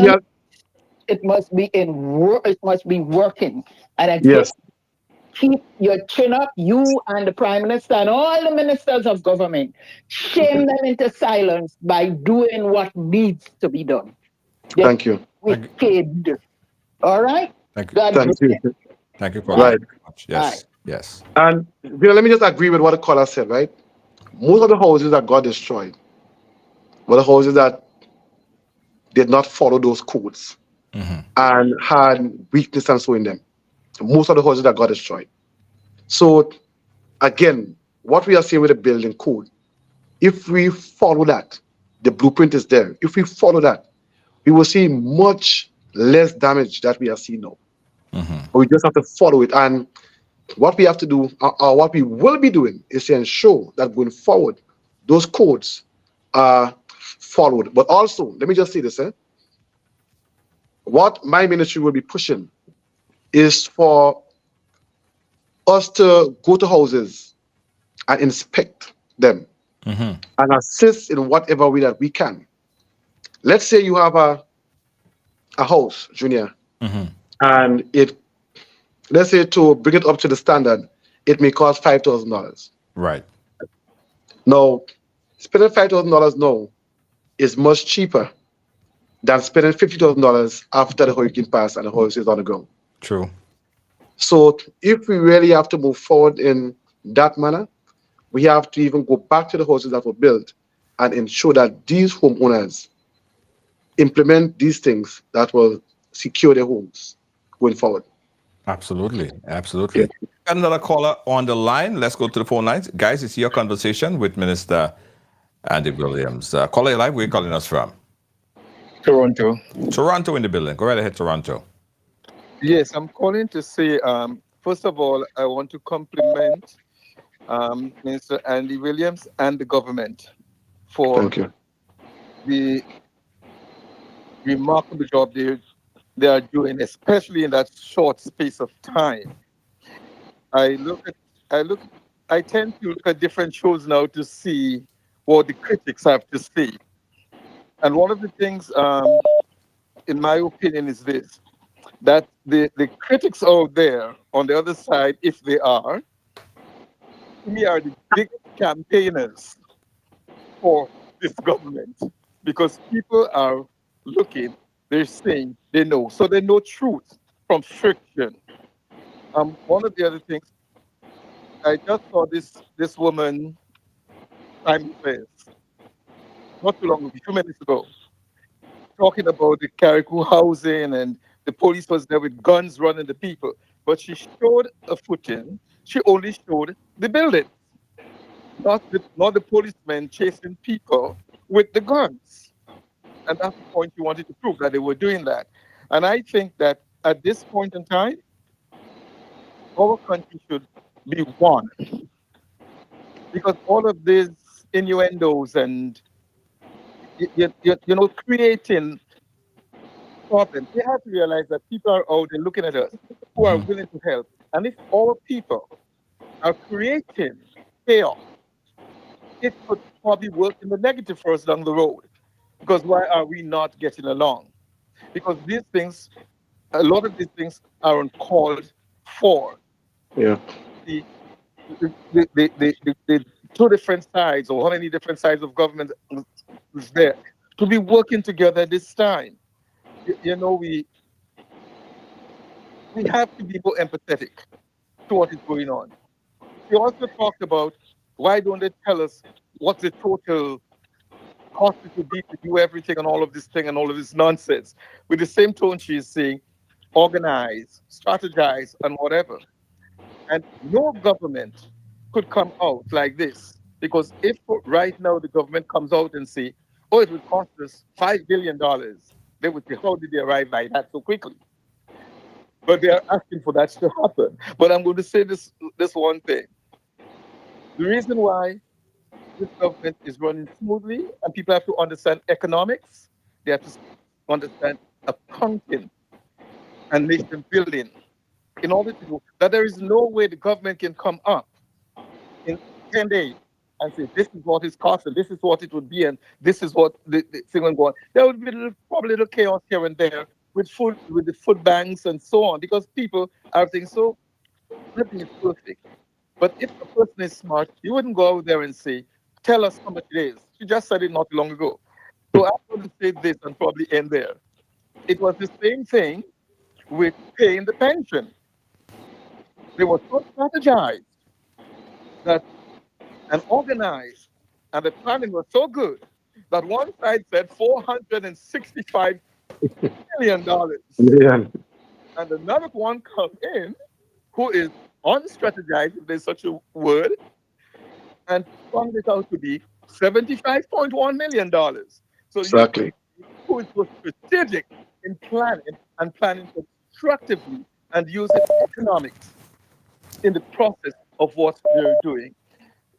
it must be it must be working. And I keep your chin up, you and the Prime Minister and all the ministers of government. Shame them into silence by doing what needs to be done. Thank you. Wicked. All right? Thank you. God Thank you. Thank you for that. Yes. Yes. And let me just agree with what the caller said, right? Most of the houses that got destroyed were the houses that did not follow those codes and had weakness and so in them. Most of the houses that got destroyed. So again, what we are seeing with the building code, if we follow that, the blueprint is there. If we follow that, we will see much less damage that we are seeing now. But we just have to follow it. And what we have to do, or what we will be doing, is to ensure that going forward, those codes are followed. But also, let me just say this, what my ministry will be pushing is for us to go to houses and inspect them and assist in whatever way that we can. Let's say you have a house, Junior, and let's say to bring it up to the standard, it may cost $5,000. Right. Now, spending $5,000 now is much cheaper than spending $50,000 after the hurricane passed and the house is on the ground. True. So if we really have to move forward in that manner, we have to even go back to the houses that were built and ensure that these homeowners implement these things that will secure their homes going forward. Absolutely. Got another caller on the line. Let's go to the phone lines. Guys, it's your conversation with Minister Andy Williams. Caller, you're live. Where are you calling us from? Toronto in the building. Go right ahead, Toronto. Yes, I'm calling to say, first of all, I want to compliment Minister Andy Williams and the government for the remarkable job they are doing, especially in that short space of time. I tend to look at different shows now to see what the critics have to say. And one of the things, in my opinion, is this, that the critics out there on the other side, if they are, to me, are the biggest campaigners for this government, because people are looking, they're saying, they know. So they know truth from fiction. One of the other things, I just saw this woman, Simon Says, not too long ago, a few minutes ago, talking about the Carriacou housing and the police was there with guns running the people. But she showed a footing. She only showed the building, not the policemen chasing people with the guns. And that's the point she wanted to prove, that they were doing that. And I think that at this point in time, our country should be one. Because all of these innuendos and creating problems, we have to realize that people are out there looking at us who are willing to help. And if all people are creating chaos, it could probably work in the negative for us down the road. Because why are we not getting along? Because these things, a lot of these things are uncalled for. Yeah. The two different sides, or how many different sides of government is there, to be working together this time. We have to be more empathetic to what is going on. We also talked about, why don't they tell us what the total cost it would be to do everything and all of this thing and all of this nonsense. With the same tone, she is saying, organize, strategize, and whatever. And no government could come out like this, because if right now the government comes out and say, oh, it would cost us $5 billion, they would say, how did they arrive by that so quickly? But they are asking for that to happen. But I'm going to say this one thing. The reason why this government is running smoothly, and people have to understand economics, they have to understand accounting and nation building, in order to do that. There is no way the government can come up in 10 days and say, this is what it's costing, this is what it would be, and this is what the thing will go on. There would be probably a little chaos here and there with the food banks and so on, because people are thinking, so nothing is perfect. But if a person is smart, you wouldn't go out there and say, tell us how much it is. She just said it not long ago. So I'm going to say this and probably end there. It was the same thing with paying the pension. They were so strategized that and organized, and the planning was so good that one side said $465 million. Yeah. And another one come in who is unstrategized, if there's such a word, and found it out to be $75.1 million. So you Exactly. who is so strategic in planning and planning constructively and using economics in the process of what they're doing.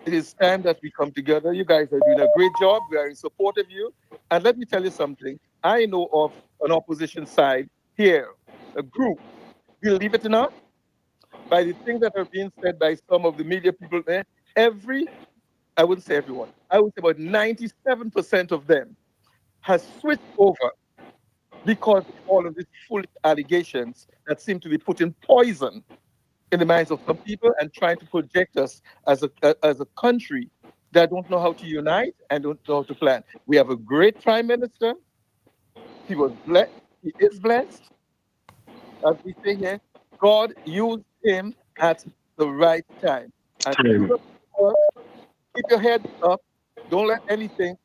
It is time that we come together. You guys are doing a great job. We are in support of you. And let me tell you something. I know of an opposition side here, a group, believe it or not, by the things that are being said by some of the media people there, I wouldn't say everyone, I would say about 97% of them has switched over because of all of these foolish allegations that seem to be putting poison in the minds of some people and trying to project us as a country that don't know how to unite and don't know how to plan. We have a great prime minister. He was blessed. He is blessed. As we say here, God used him at the right time. And Time. keep your head up. Don't let anything.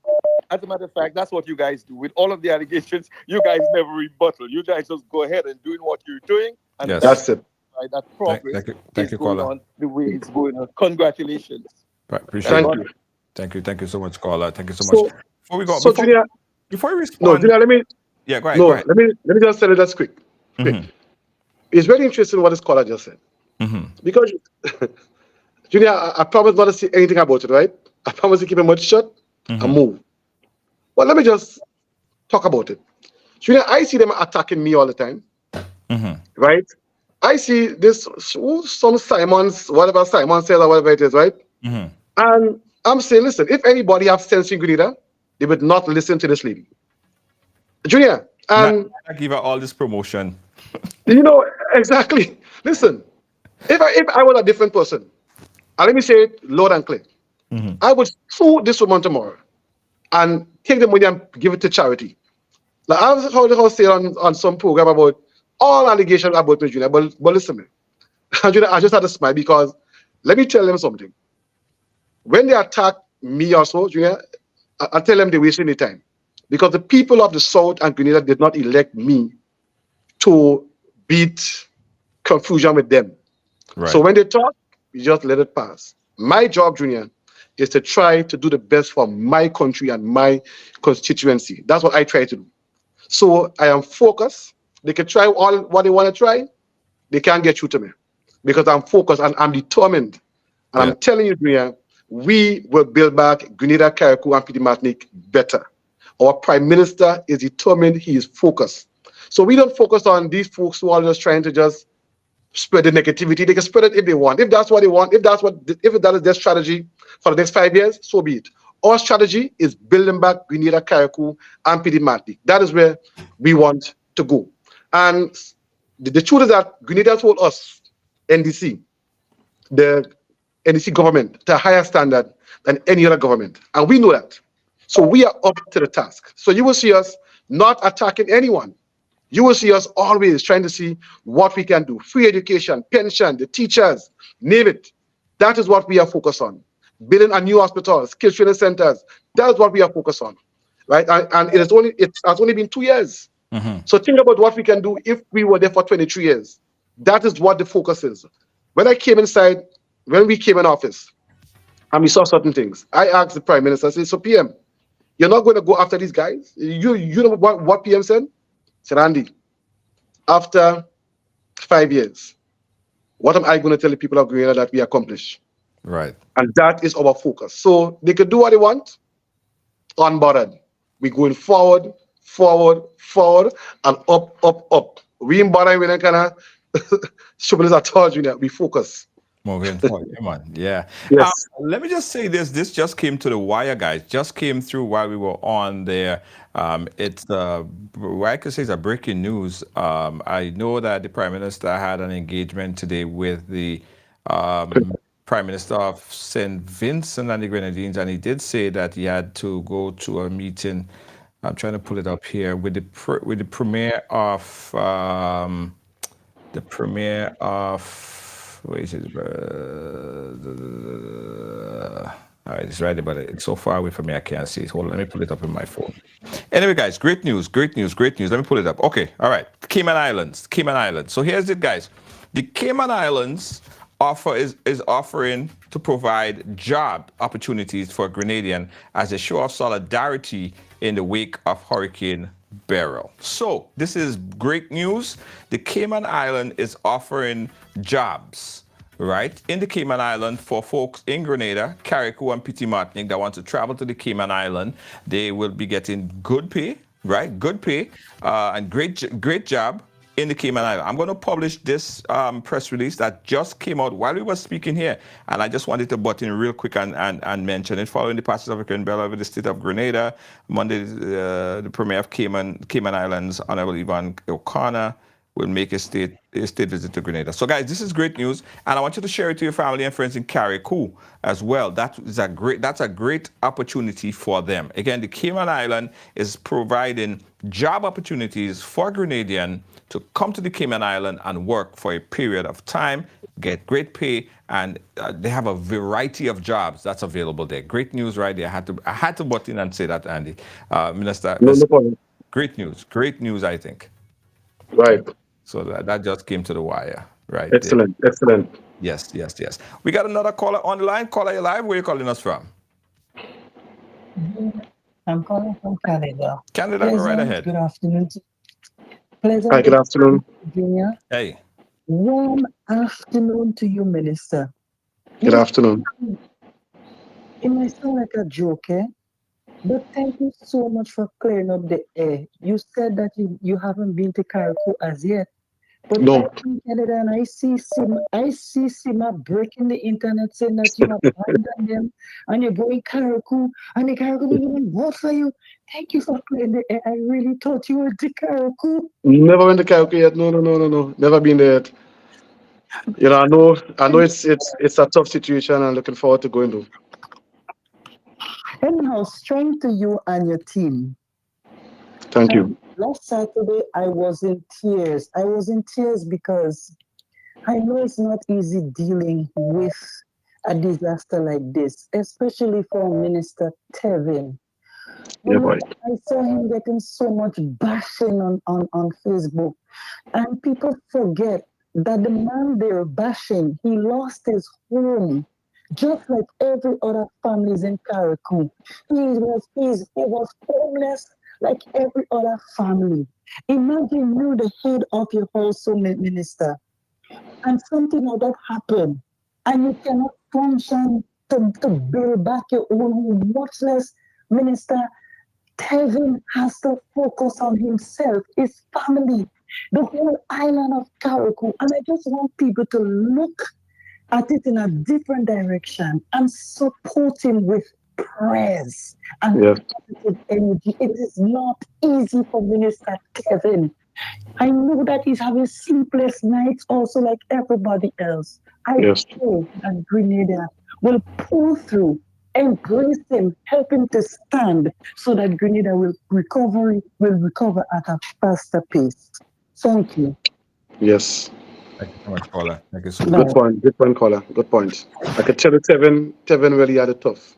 As a matter of fact, that's what you guys do. With all of the allegations, you guys never rebuttal. You guys just go ahead and doing what you're doing. And Yes. That's it. that progress Thank is you, going caller. on the way it's going on. Congratulations. Appreciate Thank it. you. Thank you so much, caller. Thank you so So, much. Before we go, so Junior, before you no, respond, Junior, let me, yeah, go ahead. no, Go ahead. let me just tell you that's quick. Mhm. It's very interesting what this caller just said. Mhm. Because, Junior, I promise not to say anything about it, right? I promise to keep my mouth shut and move. Well, let me just talk about it. Junior, I see them attacking me all the time, right? I see this, some Simons, whatever Simon says or whatever it is, right? And I'm saying, listen, if anybody have sense in Grenada, they would not listen to this lady. Junior, and I give her all this promotion. you know, exactly. Listen, if I was a different person, and let me say it loud and clear, I would sue this woman tomorrow and take the money and give it to charity. Like I was heard her say on some program about all allegations about me, Junior, but listen, man. Junior, I just had to smile because let me tell them something. When they attack me also, Junior, I tell them they're wasting their time. Because the people of the South and Grenada did not elect me to beat confusion with them. Right. So when they talk, you just let it pass. My job, Junior, is to try to do the best for my country and my constituency. That's what I try to do. So I am focused. They can try all what they want to try. They can't get through to me because I'm focused and I'm determined. And I'm telling you, Junior, we will build back Grenada, Carriacou, and Petit Martinique better. Our prime minister is determined. He is focused. So we don't focus on these folks who are just trying to just spread the negativity. They can spread it if they want. If that's what they want, if that is their strategy for the next 5 years, so be it. Our strategy is building back Grenada, Carriacou, and Petit Martinique. That is where we want to go. And the truth is that Grenada told us, NDC, the NDC government, to a higher standard than any other government. And we know that. So we are up to the task. So you will see us not attacking anyone. You will see us always trying to see what we can do. Free education, pension, the teachers, name it. That is what we are focused on. Building a new hospital, skills training centers. That is what we are focused on, right? And it has only been 2 years. So think about what we can do if we were there for 23 years. That is what the focus is. When we came in office, and we saw certain things, I asked the Prime Minister, I said, so PM, you're not going to go after these guys? You know what PM said? Said, Andy, after 5 years, what am I going to tell the people of Grenada that we accomplished? Right. And that is our focus. So they could do what they want, unbothered. We're going forward, and up. We ain't bothering with that kind of shovels at all, Junior. We focus. Moving forward, come on, yeah. Yes. Let me just say this. This just came to the wire, guys. Just came through while we were on there. It's what I could say is a breaking news. I know that the Prime Minister had an engagement today with the Prime Minister of St. Vincent and the Grenadines, and he did say that he had to go to a meeting. I'm trying to pull it up here with the premier of where is it? All right, It's right, but it's so far away from me I can't see it. Hold on, let me pull it up on my phone. Anyway, guys, great news, great news, great news. Let me pull it up. Okay, all right. Cayman Islands, Cayman Islands. So here's it, guys. The Cayman Islands is offering to provide job opportunities for Grenadian as a show of solidarity in the wake of Hurricane Beryl. So this is great news. The Cayman Island is offering jobs, right, in the Cayman Island for folks in Grenada, Carriacou, and Petit Martinique that want to travel to the Cayman Island. They will be getting good pay, right? Good pay and great job in the Cayman Island. I'm going to publish this press release that just came out while we were speaking here, and I just wanted to butt in real quick and mention it. Following the passage of Hurricane Beryl over the state of Grenada, Monday, the Premier of Cayman Islands, Honorable Yvonne O'Connor, will make a state visit to Grenada. So, guys, this is great news, and I want you to share it to your family and friends in Carriacou as well. That's a great opportunity for them. Again, the Cayman Island is providing job opportunities for Grenadian to come to the Cayman Island and work for a period of time, get great pay, and they have a variety of jobs that's available there. Great news right there. I had to butt in and say that, Andy. Minister, No problem. great news, I think. Right. So that just came to the wire, right? Excellent, there. excellent. Yes. We got another caller on the line. Caller, you live? Where are you calling us from? I'm calling from Canada. Canada, go right ahead. Good afternoon. Pleasant. Hi, good afternoon. Virginia. Hey. Warm afternoon to you, Minister. Good afternoon. It might sound like a joke, eh? But thank you so much for clearing up the air. You said that you haven't been to Carriacou as yet. But no. I'm in Canada and I see Sima breaking the internet saying that you have abandoned them and you're going Carriacou and the Carriacou didn't even vote for you. Thank you for clearing the air. I really thought you were to Carriacou. Never went to Carriacou yet. No. Never been there yet. You know, I know it's a tough situation and looking forward to going to. Anyhow, strength to you and your team. Thank you. Last Saturday, I was in tears. I was in tears because I know it's not easy dealing with a disaster like this, especially for Minister Tevin. Yeah, boy. I saw him getting so much bashing on Facebook. And people forget that the man they're bashing, he lost his home. Just like every other families in Carriacou. He was homeless like every other family. Imagine you the head of your household, Minister, and something like that happened, and you cannot function to build back your own home, much less, Minister Tevin has to focus on himself, his family, the whole island of Carriacou. And I just want people to look at it in a different direction and support him with prayers and positive energy. It is not easy for Minister Kevin. I know that he's having sleepless nights also like everybody else. I pray that Grenada will pull through, embrace him, help him to stand so that Grenada will recover at a faster pace. Thank you. Yes. Thank you so much, caller. Thank you so much. Good point, caller. Good point. I could tell you Tevin really had it tough.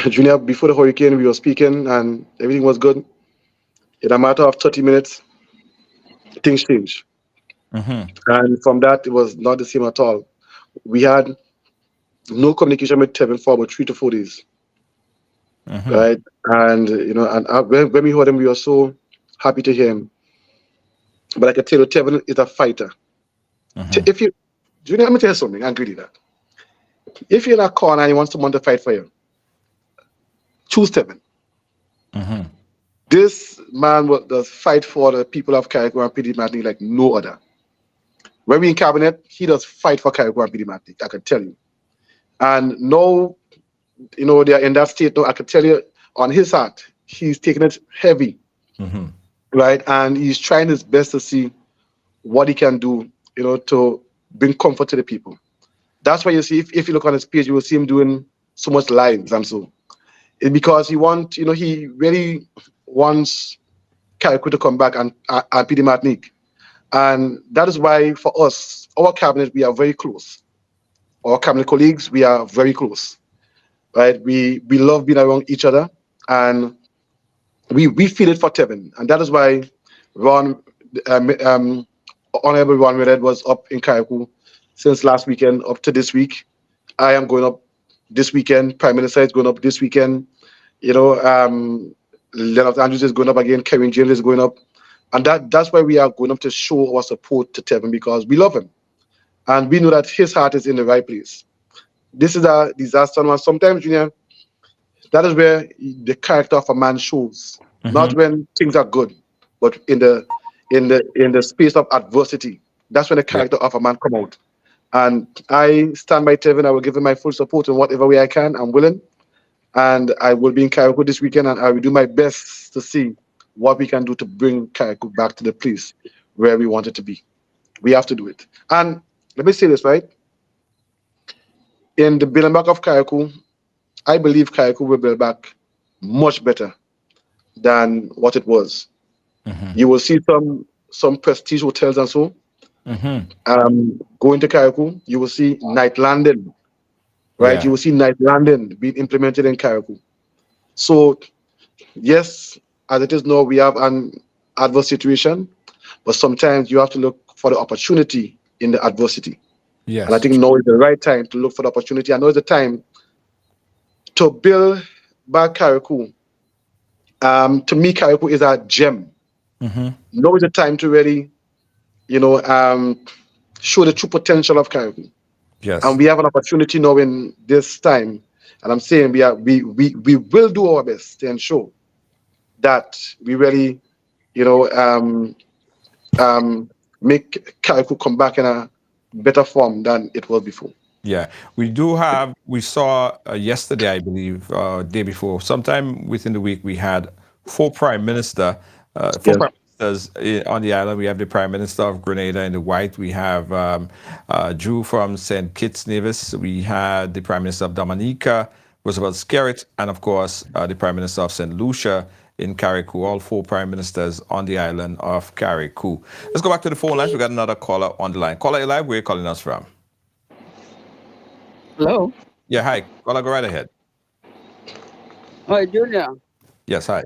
Junior, before the hurricane, we were speaking and everything was good. In a matter of 30 minutes, things changed. Mm-hmm. And from that, it was not the same at all. We had no communication with Tevin for about 3 to 4 days. Mm-hmm. Right? And, when we heard him, we were so happy to hear him. But I can tell you, Tevin is a fighter. Mm-hmm. Junior, let me tell you something. I'm greedy that. If you're in a corner and you want someone to fight for you, choose Tevin. Mm-hmm. This man does fight for the people of Carriacou and Petit Martinique like no other. When we in cabinet, he does fight for Carriacou and Petit Martinique, I can tell you. And now, they're in that state now, I can tell you, on his heart, he's taking it heavy. Mm-hmm. Right? And he's trying his best to see what he can do, to bring comfort to the people. That's why you see, if you look on his page, you will see him doing so much lives and so. It's because he really wants Carriacou to come back and Petit Martinique. And that is why, for us, our cabinet, we are very close. our cabinet colleagues, we are very close, right? We love being around each other, and we feel it for Tevin, and that is why Ron, Honorable Ron Red was up in Kaiku since last weekend up to this week. I am going up this weekend. Prime Minister is going up this weekend. You know, Leonard Andrews is going up again. Kevin James is going up, and that's why we are going up to show our support to Tevin, because we love him, and we know that his heart is in the right place. This is a disaster, and sometimes, Junior, that is where the character of a man shows. Not when things are good, but in the space of adversity. That's when the character of a man come out. And I stand by Tevin. I will give him my full support in whatever way I can. I'm willing, and I will be in Carriacou this weekend, and I will do my best to see what we can do to bring Carriacou back to the place where we want it to be. We have to do it. And let me say this, right? In the building back of Carriacou, I believe Carriacou will build back much better than what it was. You will see some prestige hotels and so. Going to Carriacou, you will see night landing, right? Yeah. You will see night landing being implemented in Carriacou. So, yes, as it is now, we have an adverse situation, but sometimes you have to look for the opportunity in the adversity. Yes. And I think now is the right time to look for the opportunity. I know it's the time to build back Carriacou. To me, Carriacou is a gem. Now is the time to really, show the true potential of Carriacou. Yes. And we have an opportunity now in this time, and I'm saying we will do our best to ensure that we really, make Carriacou come back in a better form than it was before. Yeah, we saw yesterday, I believe, day before, sometime within the week, we had four prime ministers on the island. We have the Prime Minister of Grenada in the white. We have Drew from St. Kitts Nevis. We had the Prime Minister of Dominica, Roosevelt Skerrit, and of course, the Prime Minister of St. Lucia in Carriacou. All four prime ministers on the island of Carriacou. Let's go back to the phone lines. We got another caller on the line. Caller, you're live. Where are you calling us from? Hello. Yeah, hi. Caller, go right ahead. Hi, Junior. Yes, hi.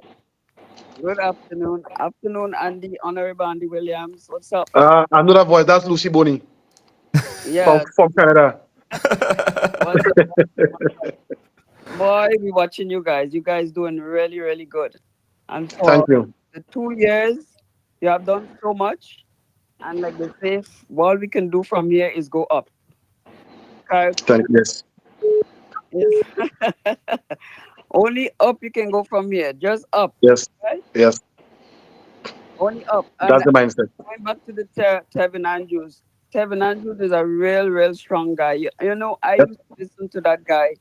Good afternoon. Afternoon, Andy, Honorable Andy Williams. What's up? Another voice, that's Lucy Boney. Yeah. From Canada. What's up? Boy, we watching you guys. You guys doing really, really good. And for Thank you. the 2 years, you have done so much. And like they say, all we can do from here is go up. Thank you. Yes. Only up you can go from here. Just up. Yes. Right? Yes. Only up. That's the mindset. Going back to the Tevin Andrews. Tevin Andrews is a real strong guy. You know, I used to listen to that guy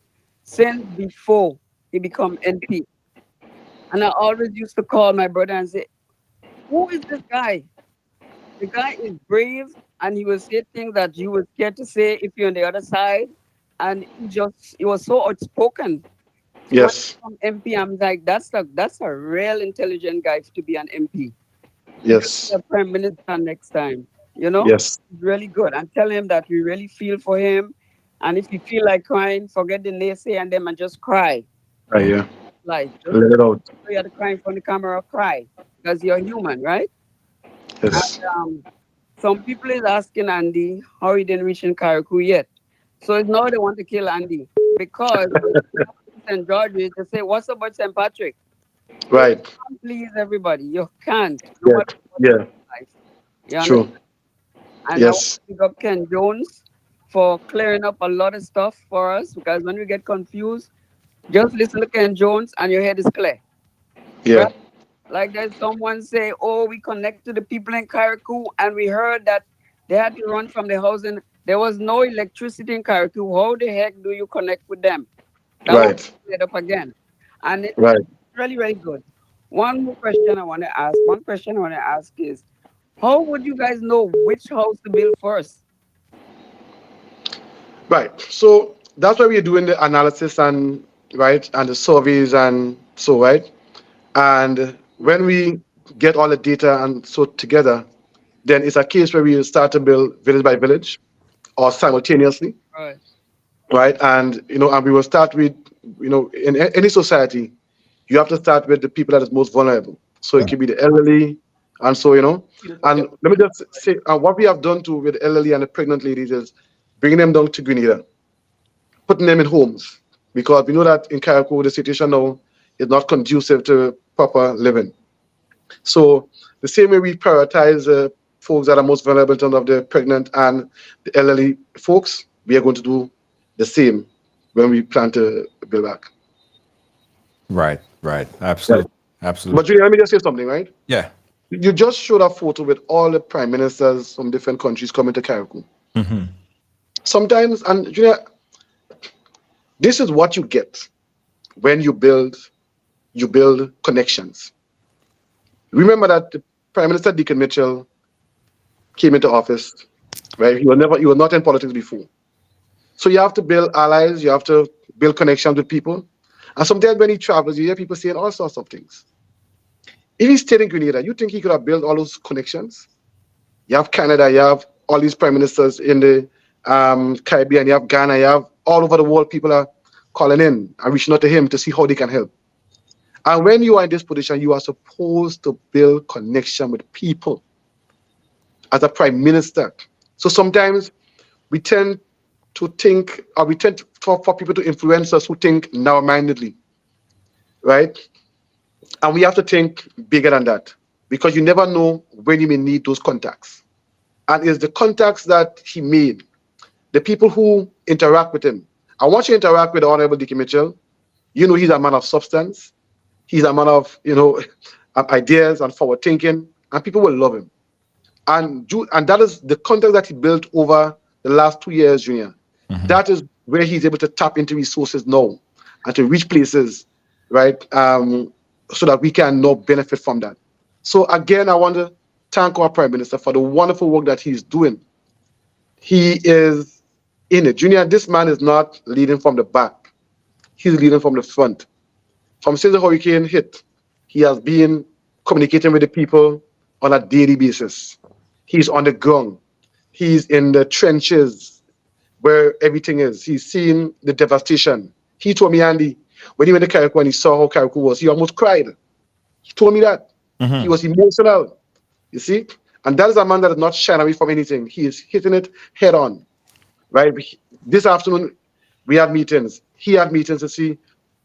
since before he become NP. And I always used to call my brother and say, who is this guy? The guy is brave, and he will say things that you were scared to say if you're on the other side. And he was so outspoken. Yes. From MP, I'm like, that's a real intelligent guy to be an MP. Yes. The Prime Minister next time, Yes. really good. And tell him that we really feel for him. And if you feel like crying, forget the naysay and them and just cry. Yeah. Like, let it out. You have to cry in front of the camera, cry, because you're human, right? Yes. And, some people is asking Andy how he didn't reach in Carriacou yet. So it's now they want to kill Andy because St. George's, they say, what's about St. Patrick? Right. You can't please everybody. You can't. Yeah. True. And yes. I want to pick up Ken Jones for clearing up a lot of stuff for us, because when we get confused, just listen to Ken Jones and your head is clear. Yeah. Right? Like there's someone say, oh, we connect to the people in Carriacou and we heard that they had to run from the house and there was no electricity in Carriacou. How the heck do you connect with them? That right. It up again. And it's right. really, really good. One question I want to ask is, how would you guys know which house to build first? Right. So that's why we're doing the analysis and the surveys and so right. And when we get all the data and so together, then it's a case where we start to build village by village or simultaneously. Right. right? And and we will start with, in any society, you have to start with the people that is most vulnerable. So it could be the elderly, and so And let me just say, what we have done to with the elderly and the pregnant ladies is bringing them down to Grenada, putting them in homes, because we know that in Carriacou the situation now is not conducive to proper living. So the same way we prioritize folks that are most vulnerable in terms of the pregnant and the elderly folks, we are going to do the same when we plan to build back. Right, Right. absolutely, But absolutely. Julia, let me just say something, right? Yeah. You just showed a photo with all the prime ministers from different countries coming to Carriacou. Mm-hmm. Sometimes, and Julia, this is what you get when you build connections. Remember that the Prime Minister Deacon Mitchell came into office, right? He was not in politics before. So you have to build allies, you have to build connections with people. And sometimes when he travels, you hear people saying all sorts of things. If he stayed in Grenada, you think he could have built all those connections? You have Canada, you have all these prime ministers in the Caribbean, you have Ghana, you have all over the world, people are calling in and reaching out to him to see how they can help. And when you are in this position, you are supposed to build connection with people as a prime minister. So sometimes we tend to think, or we tend for people to influence us who think narrow-mindedly, right? And we have to think bigger than that, because you never know when you may need those contacts. And it's the contacts that he made, the people who interact with him. And once you interact with the Honorable Dickie Mitchell, you know he's a man of substance. He's a man of, of ideas and forward thinking, and people will love him. And that is the contact that he built over the last 2 years, Junior. That is where he's able to tap into resources now and to reach places, right? So that we can now benefit from that. So again, I want to thank our Prime Minister for the wonderful work that he's doing. He is in it. Junior, this man is not leading from the back. He's leading from the front. From since the hurricane hit, he has been communicating with the people on a daily basis. He's on the ground. He's in the trenches where everything is. He's seen the devastation. He told me, Andy, when he went to Carriacou and he saw how Carriacou was, he almost cried. He told me that. He was emotional, you see? And that is a man that is not shying away from anything. He is hitting it head on, right? This afternoon, we had meetings. He had meetings to see,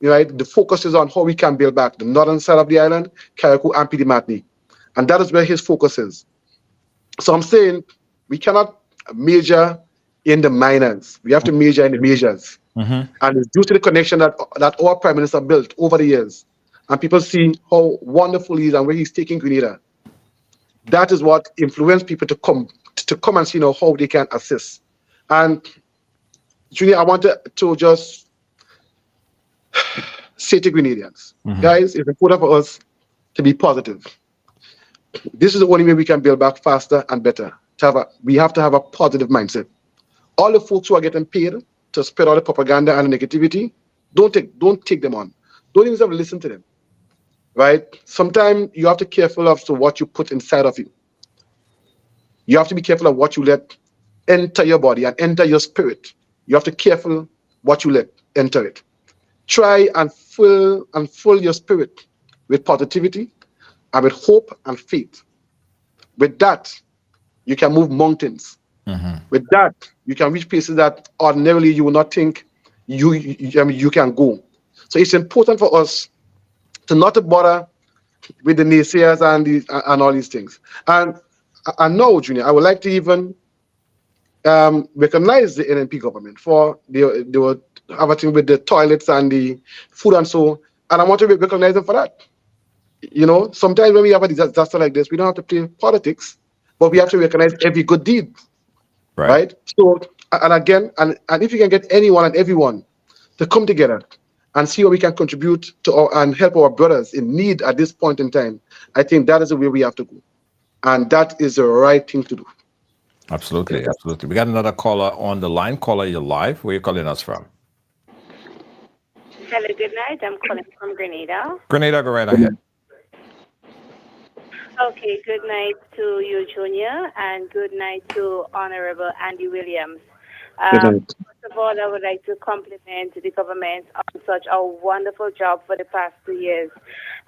right? The focus is on how we can build back the northern side of the island, Carriacou and Pidi. And that is where his focus is. So I'm saying we cannot major in the minors. We have to major in the majors. And it's due to the connection that our Prime Minister built over the years. And people see how wonderful he is and where he's taking Grenada. That is what influenced people to come and see how they can assist. And Junior, I wanted to just say to Grenadians, guys, it's important for us to be positive. This is the only way we can build back faster and better. We have to have a positive mindset. All the folks who are getting paid to spread all the propaganda and the negativity, don't take them on. Don't even listen to them. Right? Sometimes you have to be careful of what you put inside of you. You have to be careful of what you let enter your body and enter your spirit. You have to be careful what you let enter it. Try and fill your spirit with positivity and with hope and faith. With that, you can move mountains. With that, you can reach places that ordinarily you would not think you can go. So it's important for us to not bother with the naysayers and all these things. And now, Junior, I would like to even recognize the NNP government for they were having with the toilets and the food and so. And I want to recognize them for that. Sometimes when we have a disaster like this, we don't have to play politics, but we have to recognize every good deed. Right? So, and again, and if you can get anyone and everyone to come together and see how we can contribute to and help our brothers in need at this point in time, I think that is the way we have to go. And that is the right thing to do. Absolutely, absolutely. We got another caller on the line. Caller, you're live. Where are you calling us from? Hello, good night. I'm calling from Grenada. Grenada, go right ahead. Okay, good night to you, Junior, and good night to Honorable Andy Williams. Good night. First of all, I would like to compliment the government on such a wonderful job for the past 2 years.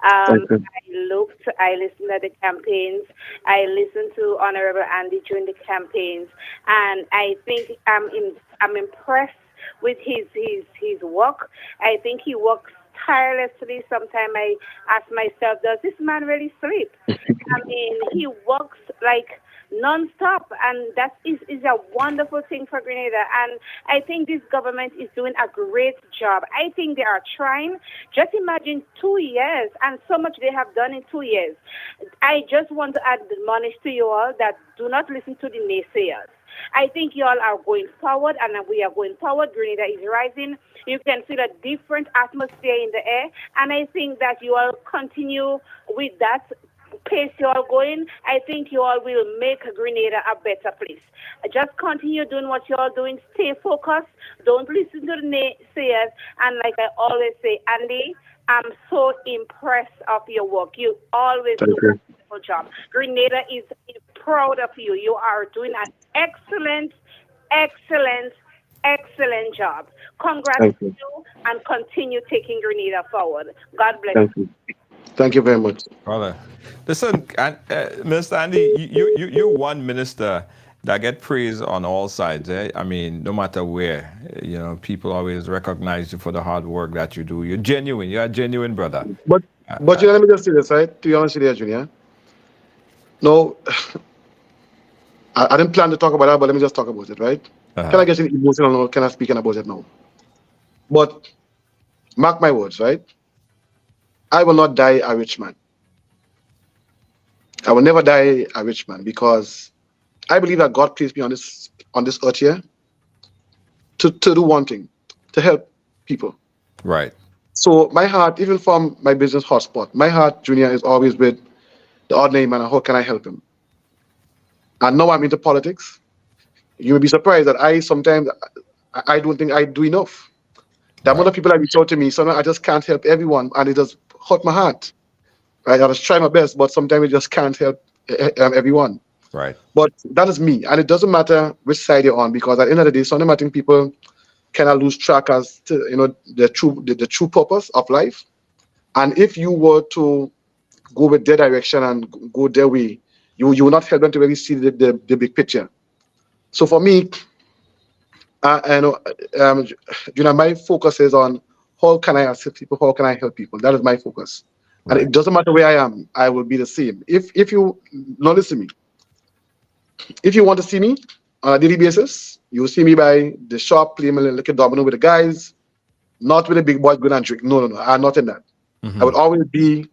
Thank you. I listened at the campaigns. I listened to Honorable Andy during the campaigns, and I think I'm impressed with his work. I think he works tirelessly. Sometimes I ask myself, does this man really sleep? I mean, he works like non-stop, and that is a wonderful thing for Grenada. And I think this government is doing a great job. I think they are trying. Just imagine 2 years and so much they have done in 2 years. I just want to admonish to you all that do not listen to the naysayers. I think you all are going forward, and we are going forward. Grenada is rising. You can feel a different atmosphere in the air, and I think that you all continue with that pace you all going. I think you all will make Grenada a better place. Just continue doing what you all doing. Stay focused. Don't listen to the naysayers. And like I always say, Andy, I'm so impressed of your work. You always do a wonderful job. Grenada is proud of you. You are doing an excellent job. Congrats to you, and continue taking Grenada forward. God bless you. Thank you. Thank you very much. Brother, listen, Mr. Andy, you're one minister that get praise on all sides. I mean, no matter where, people always recognize you for the hard work that you do. You're genuine. You're a genuine brother. But let me just say this, right? To be honest with you, Junior. No, I didn't plan to talk about that, but let me just talk about it, right? Can I get emotional or can I speak about it now? But mark my words, right? I will not die a rich man. I will never die a rich man, because I believe that God placed me on this earth here to do one thing, to help people. Right. So my heart, even from my business hotspot, my heart, Junior, is always with the ordinary man. How can I help him? And now I'm into politics. You may be surprised that I don't think I do enough. The amount of people that reach out to me, sometimes I just can't help everyone, and it just hurt my heart. Right? I just try my best, but sometimes I just can't help everyone. Right. But that is me, and it doesn't matter which side you're on, because at the end of the day, sometimes I think people kind of lose track as to the true purpose of life. And if you were to go with their direction and go their way, you will not help them to really see the big picture. So for me, my focus is on how can I assist people, how can I help people. That is my focus. And it doesn't matter where I am, I will be the same. If you now listen to me, if you want to see me on a daily basis, you will see me by the shop playing a little domino with the guys, not with the big boys going and drink. No, I'm not in that. I would always be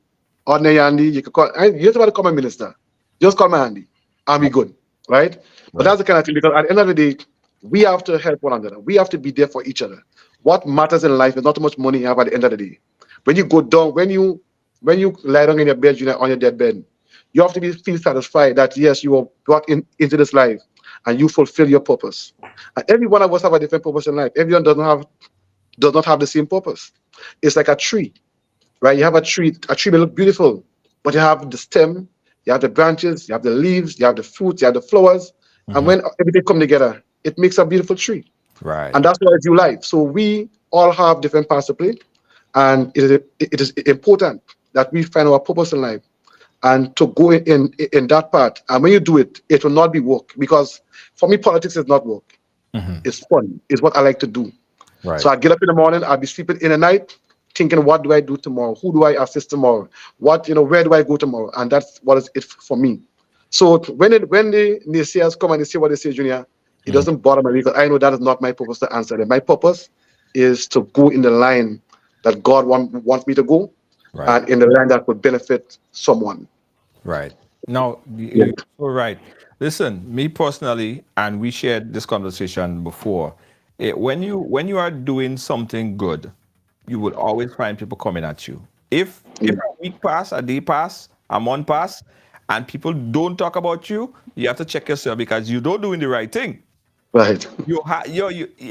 ordinary Andy. You just want to call my minister. Just call me Andy, and be good, right? But that's the kind of thing, because at the end of the day, we have to help one another. We have to be there for each other. What matters in life is not how much money you have at the end of the day. When you go down, when you lie down in your bed, on your deathbed, you have to feel satisfied that yes, you were brought into this life and you fulfill your purpose. And every one of us have a different purpose in life. Everyone does not have the same purpose. It's like a tree, right? You have a tree. A tree may look beautiful, but you have the stem, you have the branches, you have the leaves, you have the fruits, you have the flowers, and when everything come together, it makes a beautiful tree. Right. And that's what I do life. So we all have different parts to play, and it is important that we find our purpose in life and to go in that part. And when you do it, it will not be work, because for me, politics is not work. It's fun. It's what I like to do. Right. So I get up in the morning, I'll be sleeping in the night, thinking, what do I do tomorrow? Who do I assist tomorrow? Where do I go tomorrow? And that's what is it for me. So when the naysayers come and they say what they say, Junior, it doesn't bother me, because I know that is not my purpose to answer them. My purpose is to go in the line that God wants me to go, and in the line that would benefit someone. Right. Now, you're right. Listen, me personally, and we shared this conversation before, when you are doing something good, you will always find people coming at you. If a week pass, a day pass, a month pass, and people don't talk about you, you have to check yourself, because you don't doing the right thing. Right. You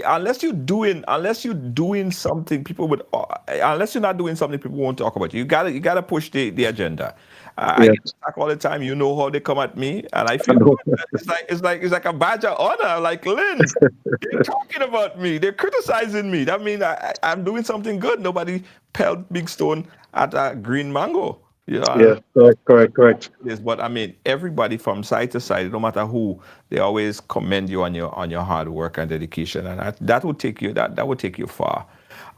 unless you're doing something, people would unless you're not doing something, people won't talk about you. You gotta push the agenda. I Yes. get attacked all the time. You know how they come at me, and I I feel know. good. It's like a badge of honor. Like Lynn, they're talking about me. They're criticizing me. That means I'm doing something good. Nobody pelled big stone at a green mango. You know, Yeah. Correct. is, but I mean, everybody from side to side, no matter who, they always commend you on your hard work and dedication, and that would take you that would take you far.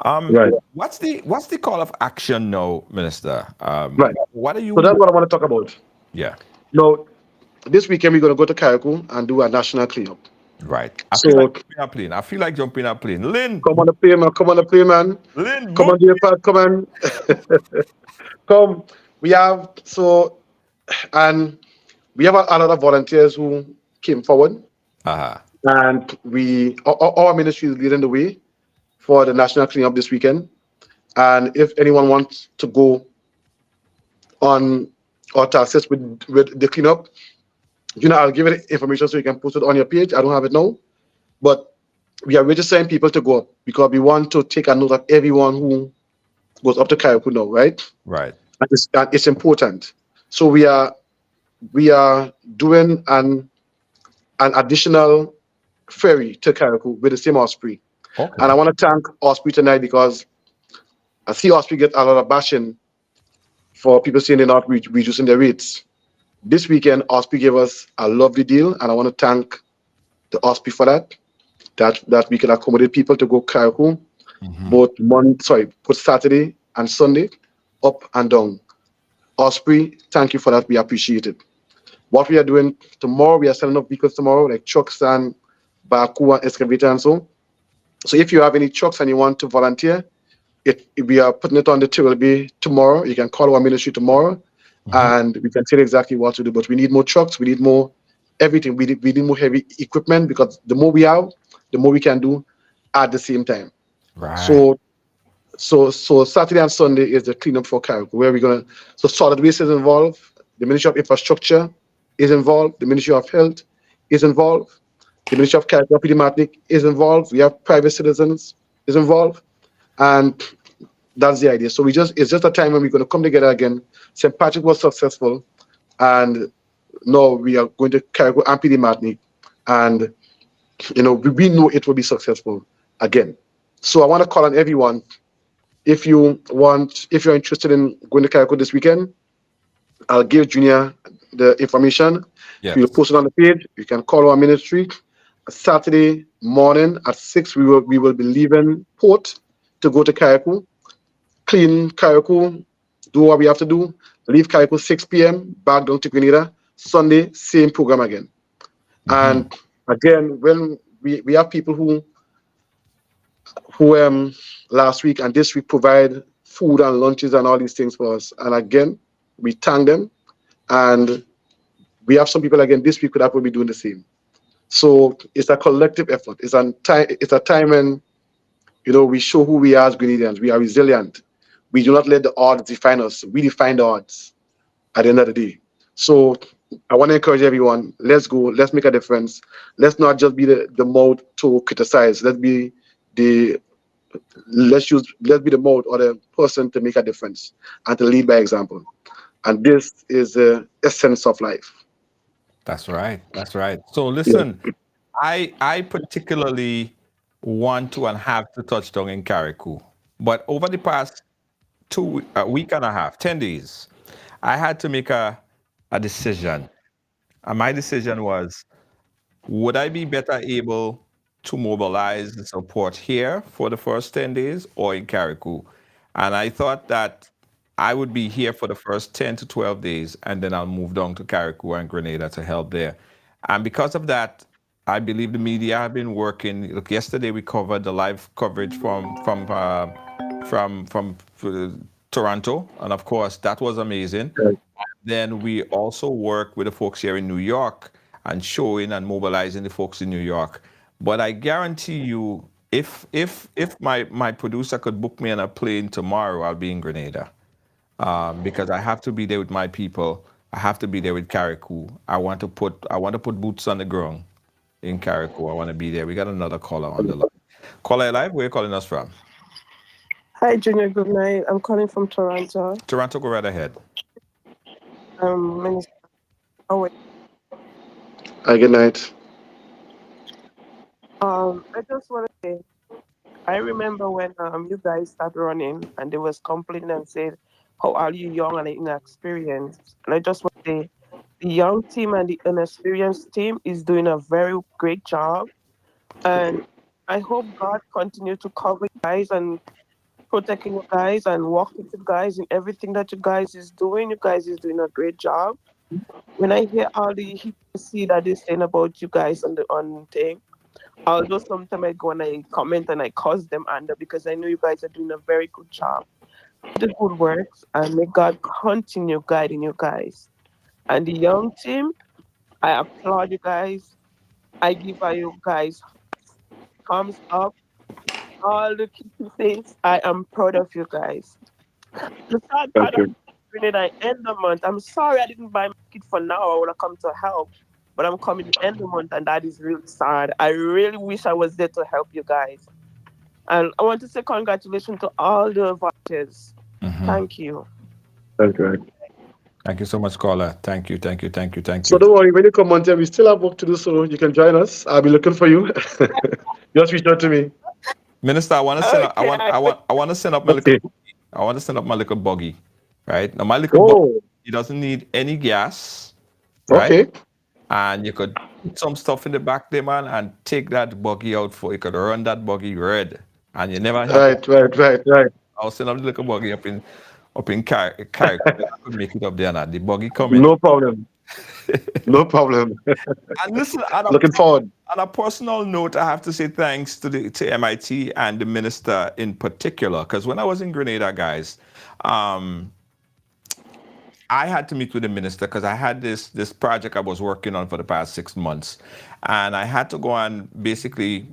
Right. What's the call of action now, Minister? Right. What are So that's you? what I want to talk about. Yeah, Now, this weekend we're going to go to Carriacou and do a national cleanup. right. I feel like So jumping a plane. I feel like jumping a plane. Lynn, come on the plane, man. Come on the plane, man. Lynn, Come boom. on, dear Pat. Come on. Come. We have so and we have a lot of volunteers who came forward, Uh-huh. and our ministry is leading the way for the national cleanup this weekend. And if anyone wants to go on or to assist with the cleanup, I'll give it information so you can post it on your page. I don't have it now, but we are registering people to go up because we want to take a note of everyone who goes up to Carriacou now, right? Right. And it's important. So we are doing an additional ferry to Carriacou with the same Osprey. Okay. And I want to thank Osprey tonight because I see Osprey get a lot of bashing for people saying they're not reducing their rates. This weekend, Osprey gave us a lovely deal, and I want to thank the Osprey for that we can accommodate people to go Carriacou both Saturday and Sunday, up and down. Osprey, thank you for that. We appreciate it. What we are doing tomorrow, we are selling up vehicles tomorrow, like trucks and backhoe and excavator and so. So if you have any trucks and you want to volunteer, we are putting it on the table be tomorrow. You can call our ministry tomorrow, and we can tell you exactly what to do. But we need more trucks. We need more everything. We need more heavy equipment because the more we have, the more we can do at the same time. Right. So Saturday and Sunday is the cleanup for Carriacou, where we're gonna. So solid waste is involved. The Ministry of Infrastructure is involved. The Ministry of Health is involved. The Ministry of Carriacou PD Martinique is involved. We have private citizens is involved, and that's the idea. So it's just a time when we're going to come together again. St. Patrick was successful, and now we are going to Carriacou and PD Martinique, and we know it will be successful again. So I want to call on everyone. If you're interested in going to Carriacou this weekend, I'll give Junior the information. Yes. We'll post it on the page. You can call our ministry. Saturday morning at 6, we will be leaving port to go to Carriacou, clean Carriacou, do what we have to do, leave Carriacou 6 p.m., back down to Grenada. Sunday, same program again. And again, when we have people who last week and this week provide food and lunches and all these things for us. And again, we thank them. And we have some people again this week that will be doing the same. So it's a collective effort. It's a time when we show who we are as Grenadians. We are resilient. We do not let the odds define us. We define the odds at the end of the day. So I want to encourage everyone, let's go, let's make a difference. Let's not just be the mouth to criticize. Let's be the mouth or the person to make a difference and to lead by example. And this is the essence of life. That's right. That's right. So listen, I particularly want to and have to touch down in Carriacou, but over the past a week and a half, 10 days, I had to make a decision. And my decision was, would I be better able to mobilize the support here for the first 10 days or in Carriacou? And I thought that I would be here for the first 10 to 12 days, and then I'll move down to Carriacou and Grenada to help there. And because of that, I believe the media have been working. Look, yesterday we covered the live coverage from Toronto, and of course that was amazing. Right. Then we also work with the folks here in New York and showing and mobilizing the folks in New York. But I guarantee you, if my producer could book me on a plane tomorrow, I'll be in Grenada. Because I have to be there with my people. I have to be there with Carriacou. I want to put boots on the ground in Carriacou. I want to be there. We got another caller on the line. Caller live, where are you calling us from? Hi, Junior. Good night. I'm calling from Toronto. Toronto, go right ahead. Minister. Oh wait. Hi, good night. I just want to say, I remember when you guys started running and they was complaining and said, "How are you young and inexperienced?" And I just want to say, the young team and the inexperienced team is doing a very great job, and I hope God continue to cover you guys and protecting you guys and walk with you guys in everything that you guys is doing. You guys is doing a great job. When I hear all the hypocrisy that they're saying about you guys on thing, although sometimes I go and I comment and I cause them under because I know you guys are doing a very good job. The good works and may God continue guiding you guys. And the young team, I applaud you guys. I give you guys thumbs up. All the key things, I am proud of you guys. The sad part Thank of you. I end the month. I'm sorry I didn't buy my kit for now. I would have come to help. But I'm coming to end the month and that is really sad. I really wish I was there to help you guys. And I want to say congratulations to all the volunteers. Thank you. Thank you. Thank you so much, caller. Thank you. So don't worry, when you come on there, we still have work to do, so you can join us. I'll be looking for you. Just reach out to me. Minister, I want to send up, I want to send up my little Okay. I want to send up my little buggy, right? Now my little buggy, Oh, it doesn't need any gas, right? okay. And you could put some stuff in the back there, man, and take that buggy out for you could run that buggy red, and you never have Right. I'll send up the little buggy up in Car. I could make it up there now. The buggy coming. No problem. No problem. And listen, Looking forward. on a personal note, I have to say thanks to MIT and the minister in particular, because when I was in Grenada, guys, I had to meet with the minister because I had this project I was working on for the past 6 months, and I had to go and basically,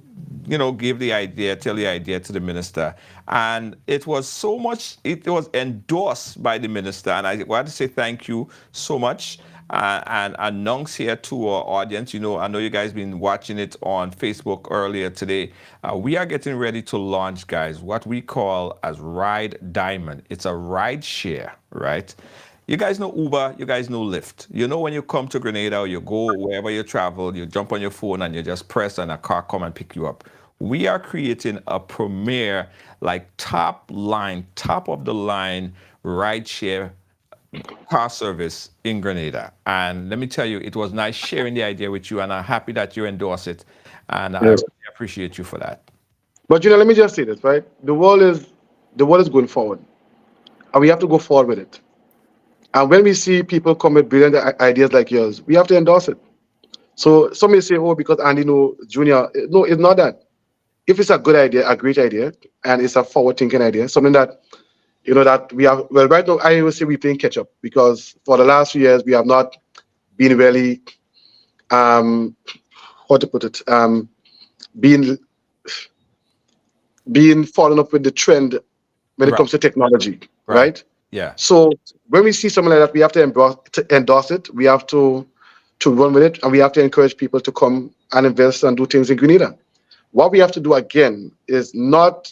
give the idea, tell the idea to the minister, and it was so much. It was endorsed by the minister, and I wanted to say thank you so much. And announce here to our audience, I know you guys been watching it on Facebook earlier today. We are getting ready to launch, guys, what we call as Ride Diamond. It's a ride share, right? You guys know Uber, you guys know Lyft. When you come to Grenada or you go wherever you travel, you jump on your phone and you just press and a car come and pick you up. We are creating a premier, top of the line ride share car service in Grenada. And let me tell you, it was nice sharing the idea with you, and I'm happy that you endorse it. And I Yes. really appreciate you for that. But let me just say this, right? The world is going forward, and we have to go forward with it. And when we see people come with brilliant ideas like yours, we have to endorse it. So some may say, "Oh, because Andy Junior." No, it's not that. If it's a good idea, a great idea, and it's a forward-thinking idea, something that that we have. Well, right now, I always say we're playing catch up because for the last few years we have not been really, how to put it, being following up with the trend when it Right. comes to technology, right? Yeah. So when we see something like that, we have to endorse it. We have to run with it, and we have to encourage people to come and invest and do things in Grenada. What we have to do again is not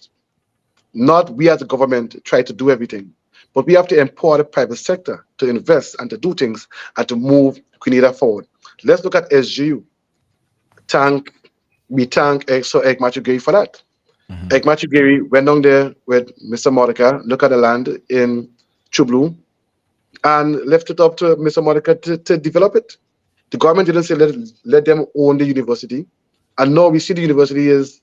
we as a government try to do everything, but we have to empower the private sector to invest and to do things and to move Grenada forward. Let's look at SGU. We thank Egg Matthew Gary for that. Egg Matthew Gary went down there with Mr. Mordecai, look at the land in Chublu, and left it up to Mr. Mordecai to develop it. The government didn't say let them own the university, and now we see the university is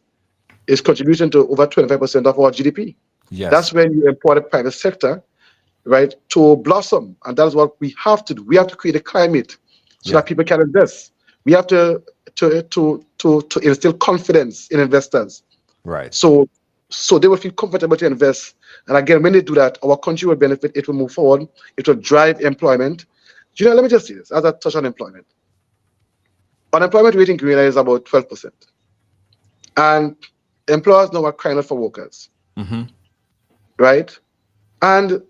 contributing to over 25% of our GDP. Yes. That's when you empower the private sector, right, to blossom, and that's what we have to do. We have to create a climate so that people can invest. We have to instill confidence in investors. Right. So they will feel comfortable to invest. And again, when they do that, our country will benefit. It will move forward. It will drive employment. Let me just say this as I touch on employment. Unemployment rate in Grenada is about 12%. And employers now are crying out for workers. Right? And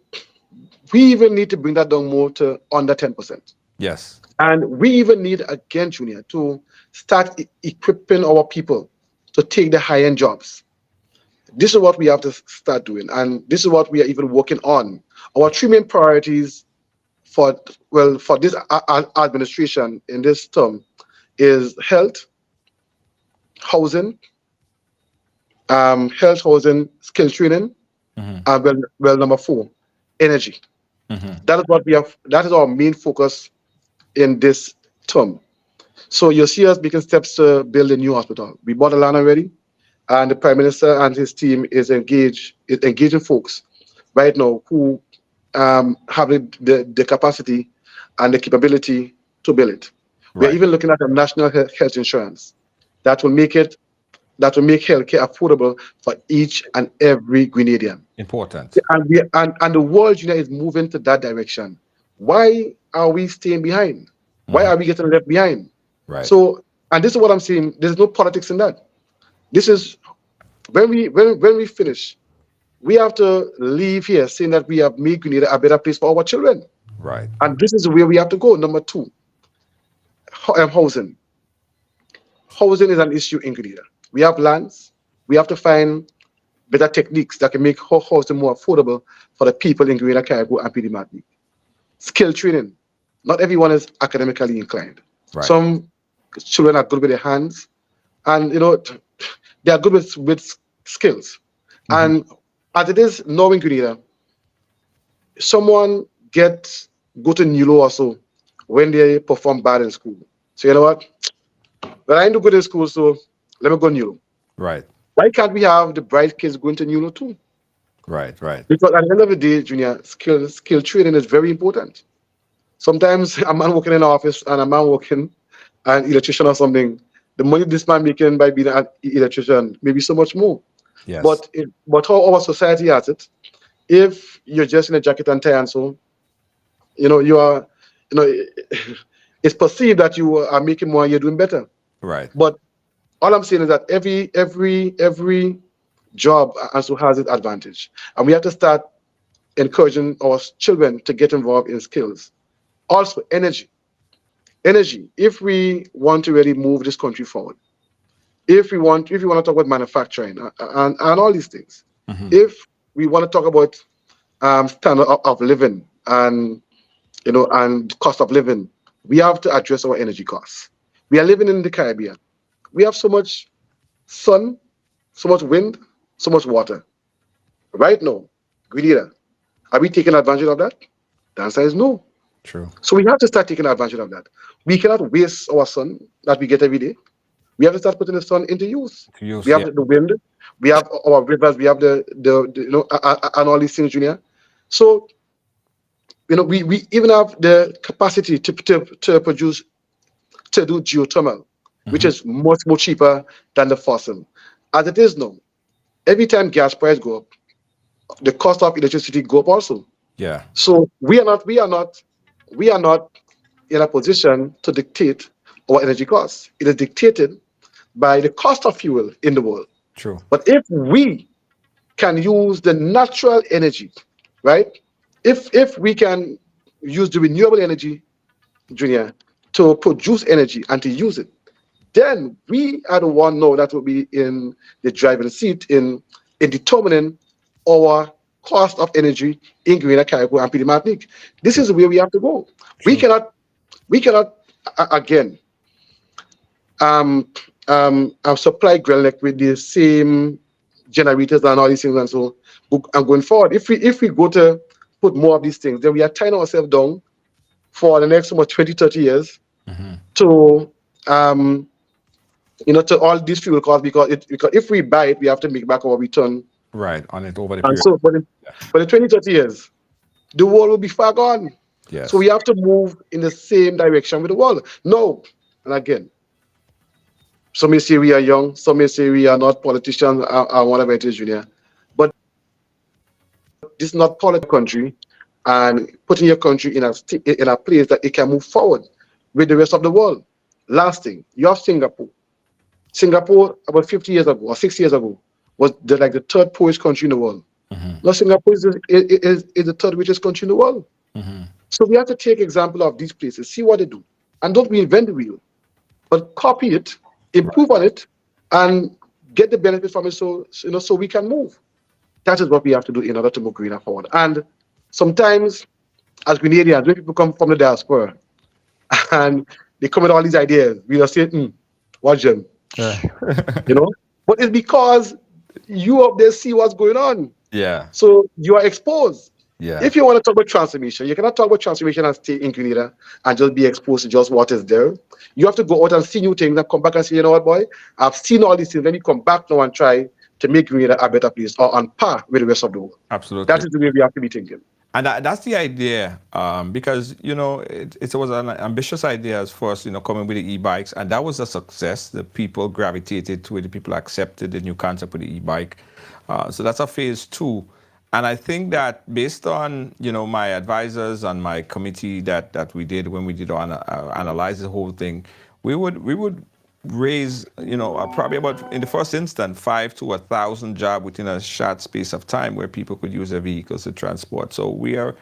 we even need to bring that down more to under 10%. Yes. And we even need, again, Junior, to start equipping our people to take the high-end jobs. This is what we have to start doing, and this is what we are even working on. Our three main priorities for this administration in this term is health, housing, skill training, and number 4, energy. That is what we have. That is our main focus in this term. So you'll see us making steps to build a new hospital. We bought the land already, and the Prime Minister and his team is engaging folks right now who have the capacity and the capability to build it. We're even looking at a national health insurance that will make healthcare affordable for each and every Grenadian. Important. And the world, is moving to that direction. Why are we staying behind? Why are we getting left behind? Right. So, and this is what I'm saying. There's no politics in that. This is when we finish, we have to leave here saying that we have made Grenada a better place for our children. Right. And this is where we have to go. Number 2, housing. Housing is an issue in Grenada. We have lands. We have to find better techniques that can make housing more affordable for the people in Grenada, Caribou, and PD Martinique. Skill training. Not everyone is academically inclined. Right. Some children are good with their hands, and they are good with skills. And as it is now in Grenada, someone go to NULO also when they perform bad in school. So you know what? But I ain't do good in school, so let me go NULO. Right. Why can't we have the bright kids going to NULO too? Right. Because at the end of the day, Junior, skill training is very important. Sometimes a man working in an office and a man working an electrician or something, the money this man making by being an electrician may be so much more. Yes. But how our society has it, if you're just in a jacket and tie and so, you are, it's perceived that you are making more and you're doing better. Right. But all I'm saying is that every job also has its advantage, and we have to start encouraging our children to get involved in skills. Also, energy. If we want to really move this country forward, if we want to talk about manufacturing and all these things, if we want to talk about standard of living and and cost of living, we have to address our energy costs. We are living in the Caribbean. We have so much sun, so much wind, so much water. Right now, Grenada, are we taking advantage of that? The answer is no. True. So we have to start taking advantage of that. We cannot waste our sun that we get every day. We have to start putting the sun into use. We have the wind, we have our rivers, we have the and all these things, Junior. So we even have the capacity to produce, to do geothermal, which is much more cheaper than the fossil. As it is now, every time gas price go up, the cost of electricity go up also. Yeah. So we are not in a position to dictate our energy costs. It is dictated by the cost of fuel in the world. True. But if we can use the natural energy, right? If we can use the renewable energy, Junior, to produce energy and to use it, then we are the one now that will be in the driving seat in determining our cost of energy in Grenada, Caribou, and PD Martinique. This is where we have to go. We cannot again supply Grenada with the same generators and all these things and so and going forward. If we go to put more of these things, then we are tying ourselves down for the next 20, 30 years to to all these fuel costs, because if we buy it, we have to make back our return. Right, on it over the And period. so for the 20, 30 years, the world will be far gone. Yes. So we have to move in the same direction with the world. No, and again, some may say we are young, some may say we are not politicians or whatever it is, Junior. But this is not political country, and putting your country in a place that it can move forward with the rest of the world. Last thing, you have Singapore. Singapore, about 50 years ago or 60 years ago, was the third poorest country in the world. Now Singapore is the third richest country in the world. So we have to take example of these places, see what they do, and don't reinvent the wheel, but copy it, improve on it, and get the benefit from it. So we can move. That is what we have to do in order to move Grenada forward. And sometimes, as Grenadians, when people come from the diaspora and they come with all these ideas, we just say, watch them. But it's because you up there see what's going on. Yeah. So you are exposed. Yeah. If you want to talk about transformation, you cannot talk about transformation and stay in Grenada and just be exposed to just what is there. You have to go out and see new things and come back and say, you know what, boy, I've seen all these things. Let me come back now and try to make Grenada a better place or on par with the rest of the world. Absolutely. That is the way we have to be thinking. And that's the idea, because, it was an ambitious idea as for us, coming with the e-bikes, and that was a success. The people gravitated to it, the people accepted the new concept with the e-bike. So that's a phase 2. And I think that based on, my advisors and my committee that we did when we did analyze the whole thing, we would raise, probably about, in the first instance, 5 to 1,000 jobs within a short space of time where people could use their vehicles to transport. So we are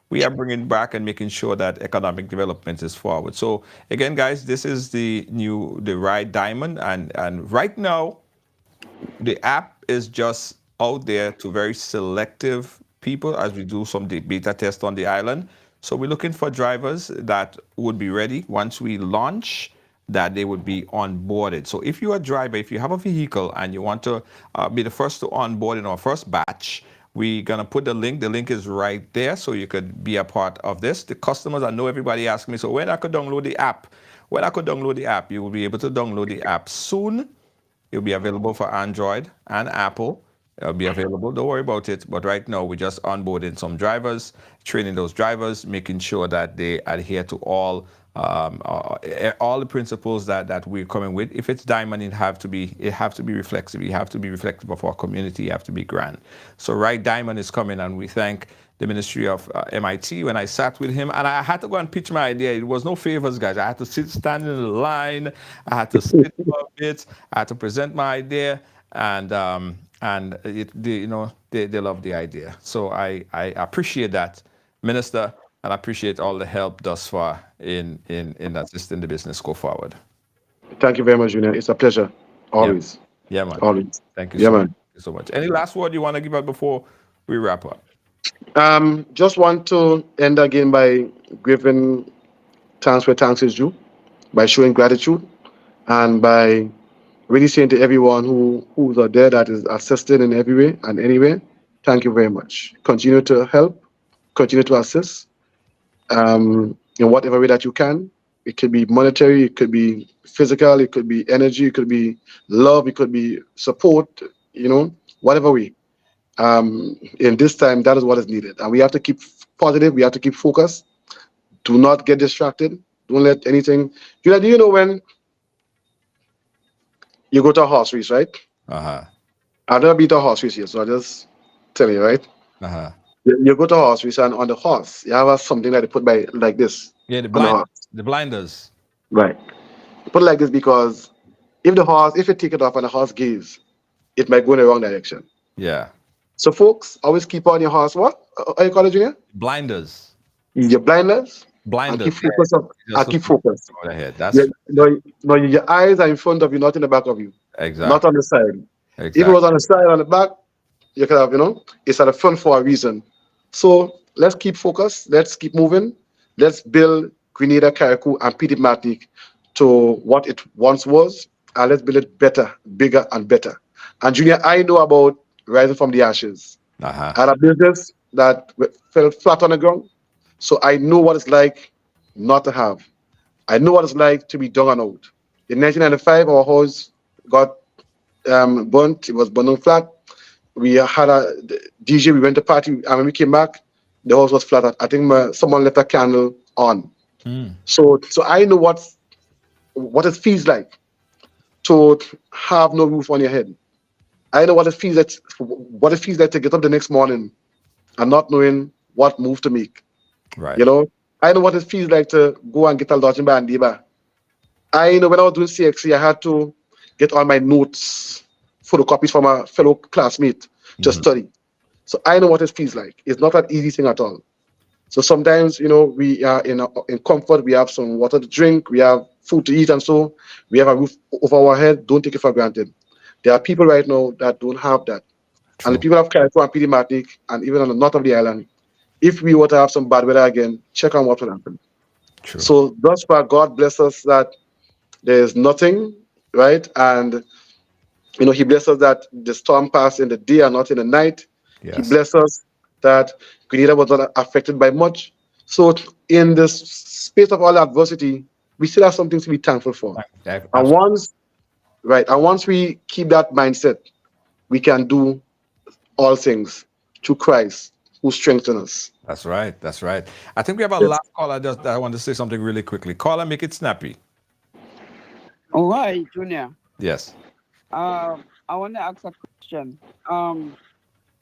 bringing back and making sure that economic development is forward. So again, guys, this is the Ride Diamond, and right now the app is just out there to very selective people as we do some beta test on the island. So we're looking for drivers that would be ready once we launch, that they would be onboarded. So if you're a driver, if you have a vehicle and you want to be the first to onboard in our first batch, we're going to put the link. The link is right there, so you could be a part of this. The customers, I know everybody asks me, so when I could download the app? When I could download the app, you will be able to download the app soon. It'll be available for Android and Apple. It'll be available. Don't worry about it. But right now, we're just onboarding some drivers, training those drivers, making sure that they adhere to all the principles that we're coming with. If it's diamond, it have to be reflexive. You have to be reflective of our community. You have to be grand. So Right Diamond is coming, and we thank the Ministry of MIT. When I sat with him, and I had to go and pitch my idea. It was no favors, guys. I had to stand in the line. I had to sit for a bit. I had to present my idea, and they love the idea. So I appreciate that, Minister, and I appreciate all the help thus far in assisting the business go forward. Thank you very much, Junior. It's a pleasure. Always. Yeah, man. Always. Thank you. Yeah, so man. much. Thank you so much. Any last word you want to give out before we wrap up? Just want to end again by giving thanks where thanks is due, by showing gratitude, and by really saying to everyone who's out there that is assisting in every way and any way, thank you very much. Continue to help, continue to assist in whatever way that you can. It could be monetary, it could be physical, it could be energy, it could be love, it could be support, whatever way. In this time, that is what is needed. And we have to keep positive, we have to keep focused. Do not get distracted. Don't let anything. Do you know when you go to a horse race, right? Uh-huh. I've never been to a horse race yet, so I'll just tell you, right? Uh-huh. You go to a horse race, and on the horse, you have something that they put by like this. Yeah, the blinders. Right. Put it like this because if you take it off and the horse gives, it might go in the wrong direction. Yeah. So folks, always keep on your horse. What are you calling it, Junior? Blinders. Your blinders. Blinders. And keep focus. Keep focus. Go ahead. That's your eyes are in front of you, not in the back of you. Exactly. Not on the side. Exactly. If it was on the side, on the back, you could have, it's at the front for a reason. So let's keep focused. Let's keep moving. Let's build Grenada, Carriacou, and Petite Martinique to what it once was, and let's build it better, bigger, and better. And Junior, I know about rising from the ashes. Uh-huh. I had a business that fell flat on the ground, so I know what it's like not to have. I know what it's like to be down and out. In 1995, our house got burnt. It was burned flat. We had a DJ. We went to party, and when we came back, the house was flat. I think someone left a candle on. So I know what it feels like to have no roof on your head. I know what it feels like to get up the next morning and not knowing what move to make. Right. I know what it feels like to go and get a lodging by Andiba. I know when I was doing CXC, I had to get all my notes, photocopies from a fellow classmate to study. So I know what it feels like. It's not an easy thing at all. So sometimes, we are in comfort. We have some water to drink. We have food to eat, and so we have a roof over our head. Don't take it for granted. There are people right now that don't have that. And the people of Carriacou and PD Martinique, and even on the north of the island, if we were to have some bad weather again, check on what will happen. True. So thus far, God bless us that there is nothing, right? And He blessed us that the storm passed in the day and not in the night. Yes. He blessed us that Grenada was not affected by much. So in the space of all adversity, we still have something to be thankful for. And once we keep that mindset, we can do all things through Christ who strengthens us. That's right. That's right. I think we have a last caller that I want to say something really quickly. Caller, make it snappy. All right, Junior. Yes. I want to ask a question.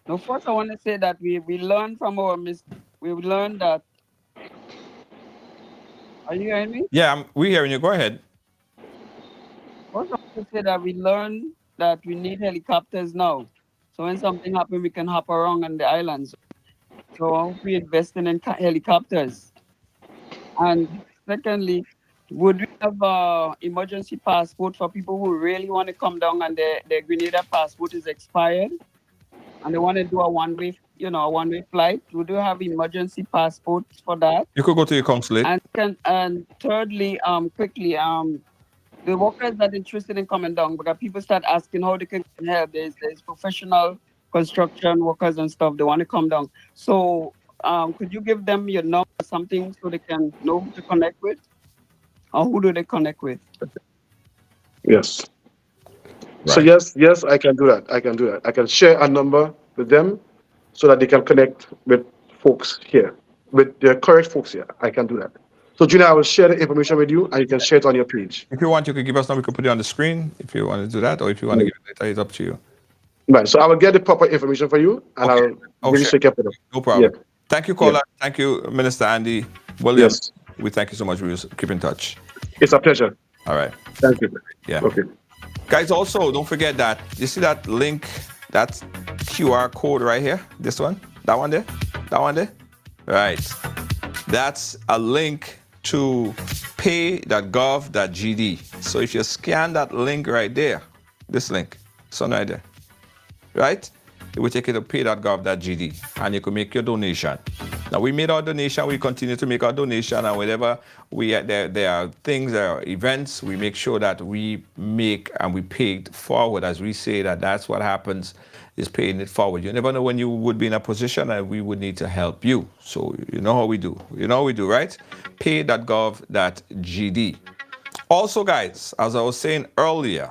No, first I want to say that we learned from our mistakes. We learned that. Are you hearing me? Yeah, we're hearing you. Go ahead. First I want to say that we learned that we need helicopters now. So when something happens, we can hop around on the islands. So we investing in helicopters. And secondly, would we have emergency passport for people who really want to come down and their Grenada passport is expired and they want to do a one-way flight? Would you have emergency passports for that? You could go to your consulate. And thirdly, quickly, the workers that are interested in coming down, because people start asking how they can help. There's professional construction workers and stuff. They want to come down. So could you give them your number or something so they can know who to connect with? Or who do they connect with? Yes. Right. So yes, I can do that. I can share a number with them so that they can connect with folks here, with the correct folks here. I can do that. So Junior, I will share the information with you and you can share it on your page. If you want, you can give us number. We can put it on the screen if you want to do that, or if you want to give it later, it's up to you. Right. So I will get the proper information for you and I'll really shake up with them. No problem. Yeah. Thank you, caller. Yeah. Thank you, Minister Andy Williams. Yes. We thank you so much. We will keep in touch. It's a pleasure. All right. Thank you. Yeah. Okay. Guys, also, don't forget that you see that link, that QR code right here? This one? That one there? That one there? Right. That's a link to pay.gov.gd. So if you scan that link right there, this link, this one right there, right? It will take you to pay.gov.gd and you can make your donation. Now we made our donation, we continue to make our donation, and whenever there are things, there are events, we make sure that we make and we pay it forward. As we say that's what happens, is paying it forward. You never know when you would be in a position and we would need to help you. So you know how we do. You know how we do, right? Pay.gov.gd. Also, guys, as I was saying earlier,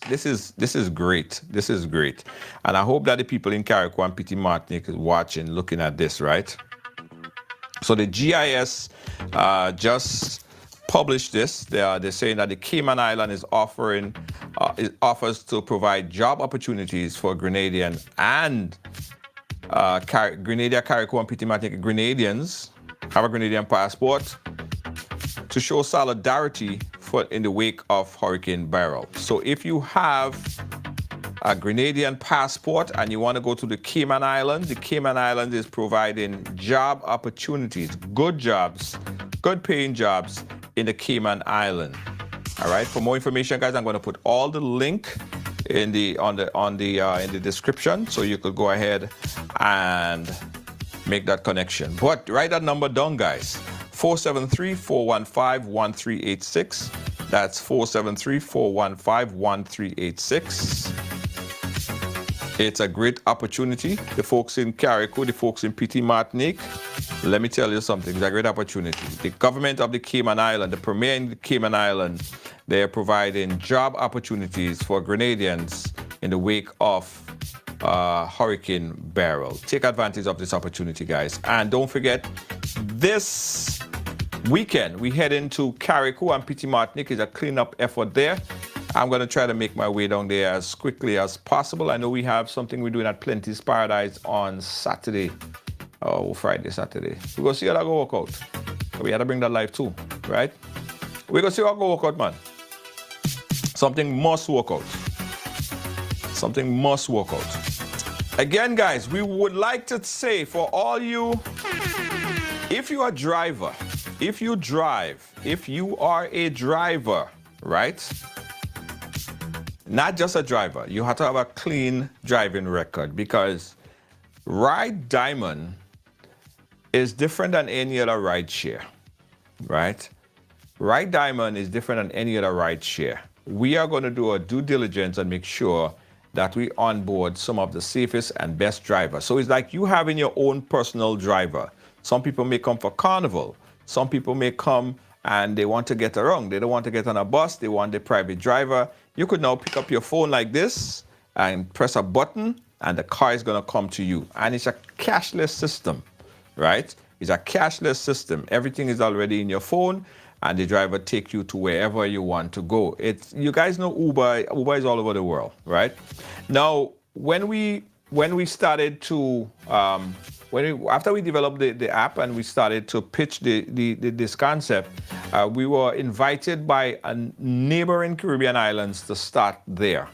This is great. This is great. And I hope that the people in Carriacou and Petit Martinique is watching, looking at this, right? So the GIS just published this. They're saying that the Cayman Island is offers to provide job opportunities for Grenadian and Grenada, Carriacou and Petit Martinique Grenadians have a Grenadian passport to show solidarity in the wake of Hurricane Beryl. So if you have a Grenadian passport and you want to go to the Cayman Islands, the Cayman Islands is providing job opportunities, good jobs, good paying jobs in the Cayman Island. All right. For more information, guys, I'm going to put all the link in the description, so you could go ahead and make that connection. But write that number down, guys. 473-415-1386. That's 473-415-1386. It's a great opportunity. The folks in Carriacou, the folks in Petit Martinique, let me tell you something. It's a great opportunity. The government of the Cayman Island, the premier in the Cayman Island, they are providing job opportunities for Grenadians in the wake of Hurricane Beryl. Take advantage of this opportunity, guys. And don't forget, this weekend we head into Carriacou and Petit Martinique. Is a cleanup effort there. I'm going to try to make my way down there as quickly as possible. I know we have something we're doing at Plenty's Paradise on Saturday. Oh, Friday, Saturday. We're going to see how that go work out. So we had to bring that live too, right? We're going to see how that go work out, man. Something must work out. Something must work out. Again, guys, we would like to say for all you, if you are a driver, if you are a driver, right? Not just a driver, you have to have a clean driving record, because Ride Diamond is different than any other ride share, right? Ride Diamond is different than any other ride share. We are going to do a due diligence and make sure that we onboard some of the safest and best drivers. So it's like you having your own personal driver. Some people may come for carnival. Some people may come and they want to get around. They don't want to get on a bus. They want a private driver. You could now pick up your phone like this and press a button and the car is going to come to you. And it's a cashless system, right? It's a cashless system. Everything is already in your phone and the driver take you to wherever you want to go. You guys know Uber is all over the world, right? Now, when we started to, after we developed the app and we started to pitch this concept, we were invited by a neighboring Caribbean islands to start there.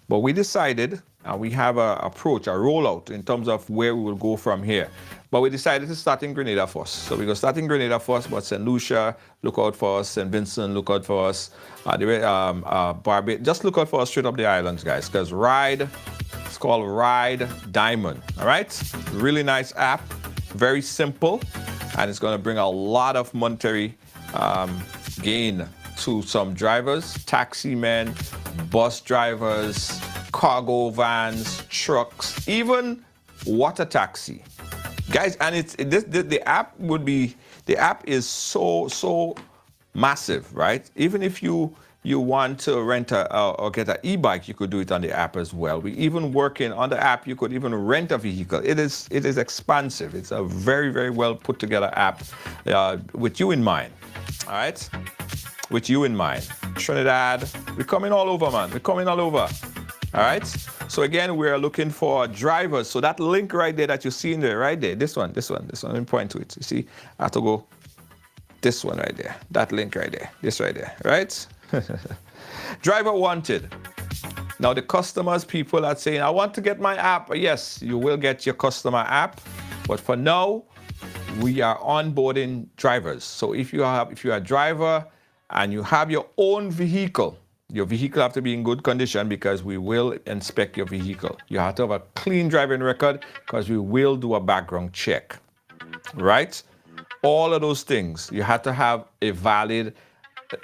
But we decided, we have an approach, a rollout in terms of where we will go from here. But we decided to start in Grenada first. So we're going to start in Grenada first, but St. Lucia, look out for us. St. Vincent, look out for us. Barbados, just look out for us straight up the islands, guys, because it's called Ride Diamond, all right? Really nice app, very simple, and it's going to bring a lot of monetary gain to some drivers, taxi men, bus drivers, cargo vans, trucks, even water taxi. Guys, and the app is so massive, right? Even if you want to rent or get an e-bike, you could do it on the app as well. We even working on the app, you could even rent a vehicle. It is expansive. It's a very, very well put together app with you in mind. All right? With you in mind. Trinidad, we're coming all over, man. We're coming all over. All right? So again, we're looking for drivers. So that link right there that you see in there, right there, this one, let me point to it. You see, I have to go this one right there, that link right there, this right there, right? Driver wanted. Now the customers, people are saying, I want to get my app. Yes, you will get your customer app. But for now, we are onboarding drivers. So if you're a driver and you have your own vehicle, your vehicle have to be in good condition because we will inspect your vehicle. You have to have a clean driving record because we will do a background check, right? All of those things. You have to have a valid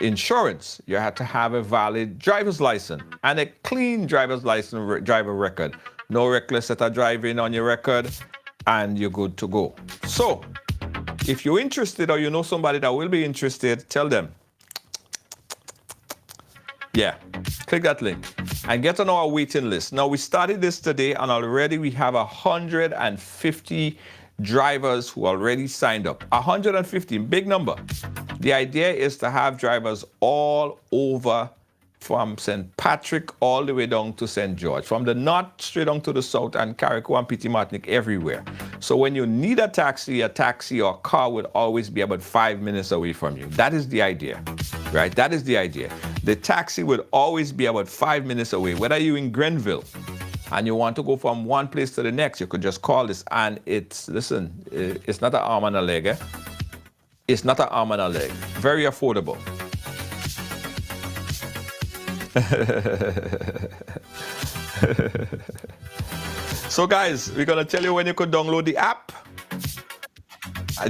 insurance. You have to have a valid driver's license and a clean driver's license driver record. No reckless that are driving on your record, and you're good to go. So if you're interested or you know somebody that will be interested, tell them. Yeah, click that link and get on our waiting list. Now, we started this today and already we have 150 drivers who already signed up. 150, big number. The idea is to have drivers all over from St. Patrick all the way down to St. George, from the north straight down to the south and Carriacou and Petit Martinique, everywhere. So when you need a taxi or car would always be about 5 minutes away from you. That is the idea, right? That is the idea. The taxi would always be about 5 minutes away. Whether you're in Grenville and you want to go from one place to the next, you could just call this and it's not an arm and a leg, eh? It's not an arm and a leg. Very affordable. So guys, we're gonna tell you when you could download the app.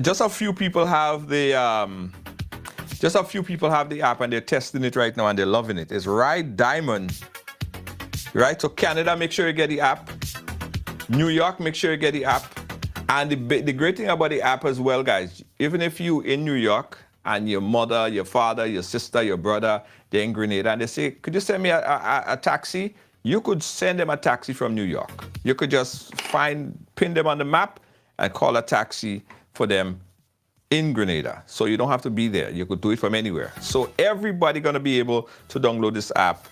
Just a few people have the app and they're testing it right now and they're loving it. It's Ride Diamond. Right? So Canada, make sure you get the app. New York, make sure you get the app. And the great thing about the app as well, guys, even if you in New York and your mother, your father, your sister, your brother, they're in Grenada and they say, could you send me a taxi? You could send them a taxi from New York. You could just pin them on the map and call a taxi for them in Grenada. So you don't have to be there. You could do it from anywhere. So everybody gonna be able to download this app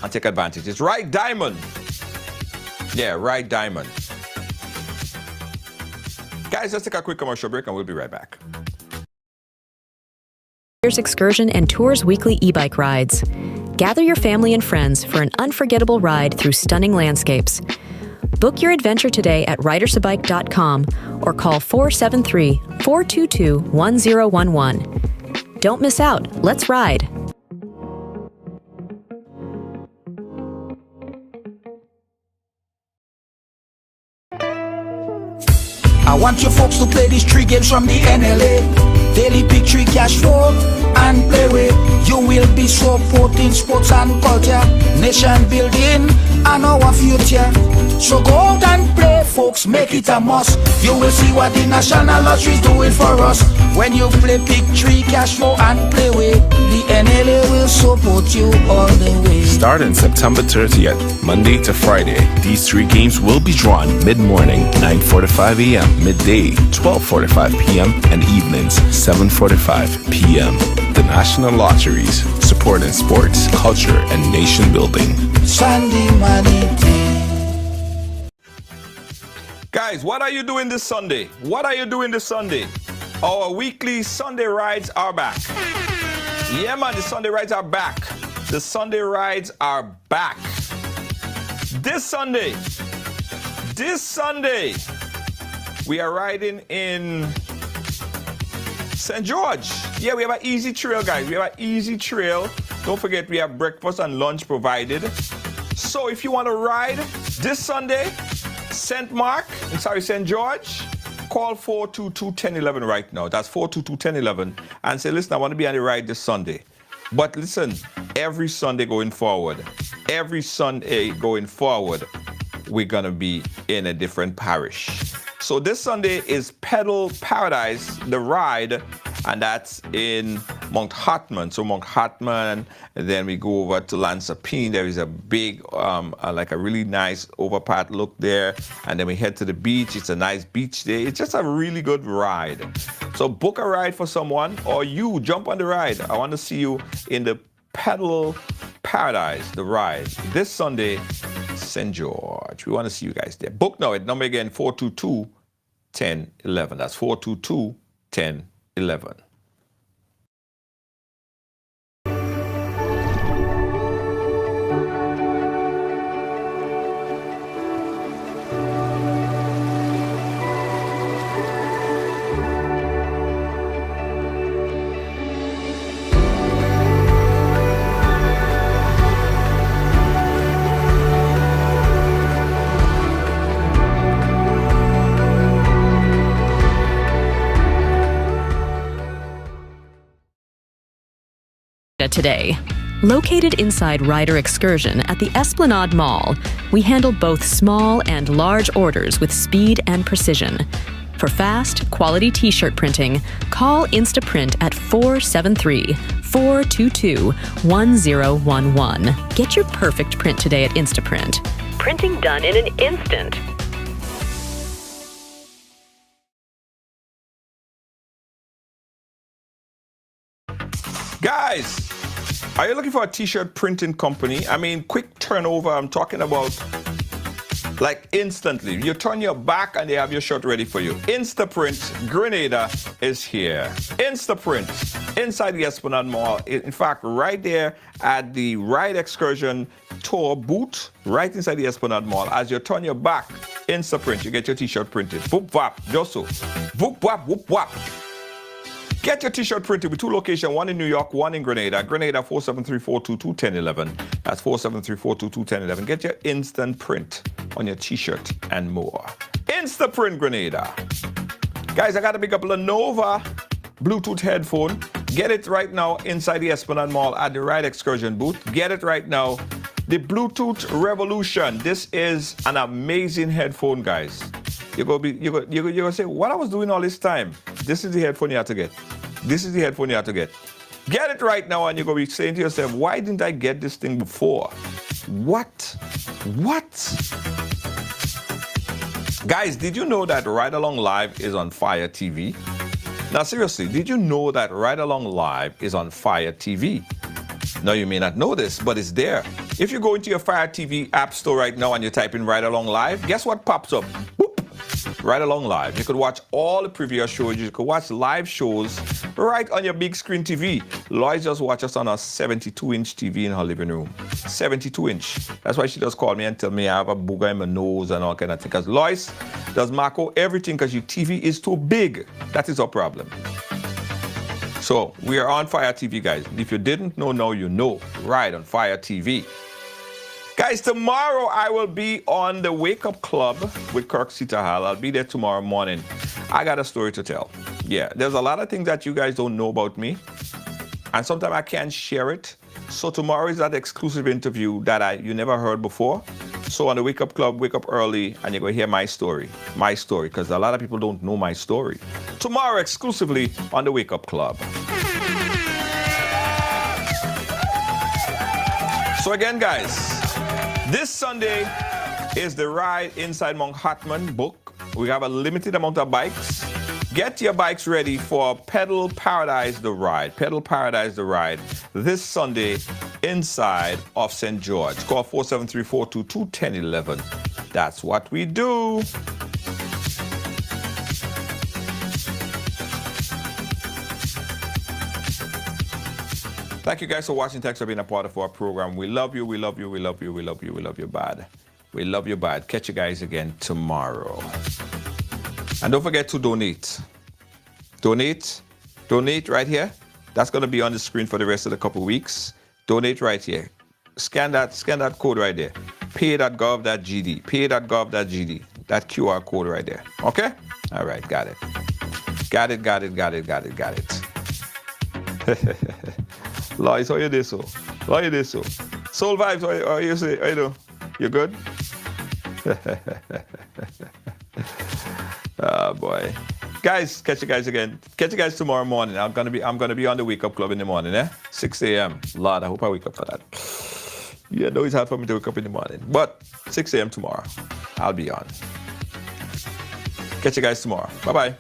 and take advantage. It's Ride Diamond. Yeah, Ride Diamond. Guys, let's take a quick commercial break and we'll be right back. Here's Excursion and Tours weekly e-bike rides. Gather your family and friends for an unforgettable ride through stunning landscapes. Book your adventure today at ridersabike.com or call 473-422-1011. Don't miss out. Let's ride. I want you folks to play these 3 games from the NLA. Daily pick 3 cash flow and play with. You will be supporting sports and culture, nation building and our future. So go out and play, folks, make it a must. You will see what the National Lottery is doing for us. When you play pick 3 cash flow and play with, the NLA will support you all the way. Starting September 30th, Monday to Friday, these 3 games will be drawn mid-morning, 9:45 a.m., midday, 12:45 p.m., and evenings, 7:45 p.m. The National Lotteries, supporting sports, culture, and nation building. Sunday money day. Guys, what are you doing this Sunday? What are you doing this Sunday? Our weekly Sunday rides are back. Yeah, man, the Sunday rides are back. The Sunday rides are back. This Sunday, we are riding in St. George. Yeah, we have an easy trail, guys. We have an easy trail. Don't forget, we have breakfast and lunch provided. So if you want to ride this Sunday, St. George, call 422-1011 right now. That's 422-1011 and say, listen, I want to be on the ride this Sunday. But listen, every Sunday going forward, we're going to be in a different parish. So this Sunday is Pedal Paradise, the ride, and that's in Mount Hartman. So Mount Hartman, and then we go over to Lansapine. There is a big, like a really nice overpass look there. And then we head to the beach. It's a nice beach day. It's just a really good ride. So book a ride for someone, or you jump on the ride. I want to see you in the Pedal Paradise, the ride, this Sunday, St. George. We want to see you guys there. Book now at number again, 422-1011. That's 422-1011. Today. Located inside Rider Excursion at the Esplanade Mall, we handle both small and large orders with speed and precision. For fast, quality t-shirt printing, call Instaprint at 473-422-1011. Get your perfect print today at Instaprint. Printing done in an instant. Guys, are you looking for a t-shirt printing company? I mean, quick turnover. I'm talking about like instantly. You turn your back and they have your shirt ready for you. Instaprint Grenada is here. Instaprint inside the Esplanade Mall. In fact, right there at the Ride Excursion Tour booth, right inside the Esplanade Mall. As you turn your back, Instaprint, you get your t-shirt printed. Whoop whap, just so. Whoop whap, whoop whap. Get your t-shirt printed with 2 locations, one in New York, one in Grenada. Grenada, 473-422-1011. That's 473-422-1011. Get your instant print on your t-shirt and more. Instaprint Grenada. Guys, I got to pick up Lenovo Bluetooth headphone. Get it right now inside the Esplanade Mall at the Ride Excursion booth. Get it right now. The Bluetooth Revolution. This is an amazing headphone, guys. You're gonna say, what I was doing all this time? This is the headphone you have to get. This is the headphone you have to get. Get it right now, and you're gonna be saying to yourself, why didn't I get this thing before? What? Guys, did you know that Ride Along Live is on Fire TV? Now seriously, did you know that Ride Along Live is on Fire TV? Now you may not know this, but it's there. If you go into your Fire TV app store right now and you type in Ride Along Live, guess what pops up? Whoop! right along live. You could watch all the previous shows. You could watch live shows right on your big screen TV. Lois just watch us on a 72-inch TV in her living room. 72-inch. That's why she just call me and tell me I have a booger in my nose and all kind of things. Because Lois does Marco everything because your TV is too big. That is our problem. So we are on Fire TV, guys. If you didn't know, now you know. Right on Fire TV. Guys, tomorrow I will be on the Wake Up Club with Kirk Sitahal. I'll be there tomorrow morning. I got a story to tell. Yeah, there's a lot of things that you guys don't know about me. And sometimes I can't share it. So tomorrow is that exclusive interview that you never heard before. So on the Wake Up Club, wake up early and you're going to hear my story. My story, because a lot of people don't know my story. Tomorrow exclusively on the Wake Up Club. So again, guys, this Sunday is the Ride Inside Mount Hartman book. We have a limited amount of bikes. Get your bikes ready for Pedal Paradise the Ride. Pedal Paradise the Ride this Sunday inside of St. George. Call 473-422-1011. That's what we do. Thank you guys for watching. Thanks for being a part of our program. We love you, we love you, we love you, we love you, we love you bad. We love you bad. Catch you guys again tomorrow. And don't forget to donate. Donate right here. That's going to be on the screen for the rest of the couple weeks. Donate right here. Scan that code right there. pay.gov.gd. Pay.gov.gd. That QR code right there. Okay? All right, got it. Got it. Lois, how you do so? How you do so? Soul Vibes, how you say? How you do? You good? Oh boy. Guys, catch you guys again. Catch you guys tomorrow morning. I'm gonna be on the Wake Up Club in the morning, 6 a.m. Lord, I hope I wake up for that. Yeah, no, it's hard for me to wake up in the morning. But 6 a.m. tomorrow, I'll be on. Catch you guys tomorrow. Bye-bye.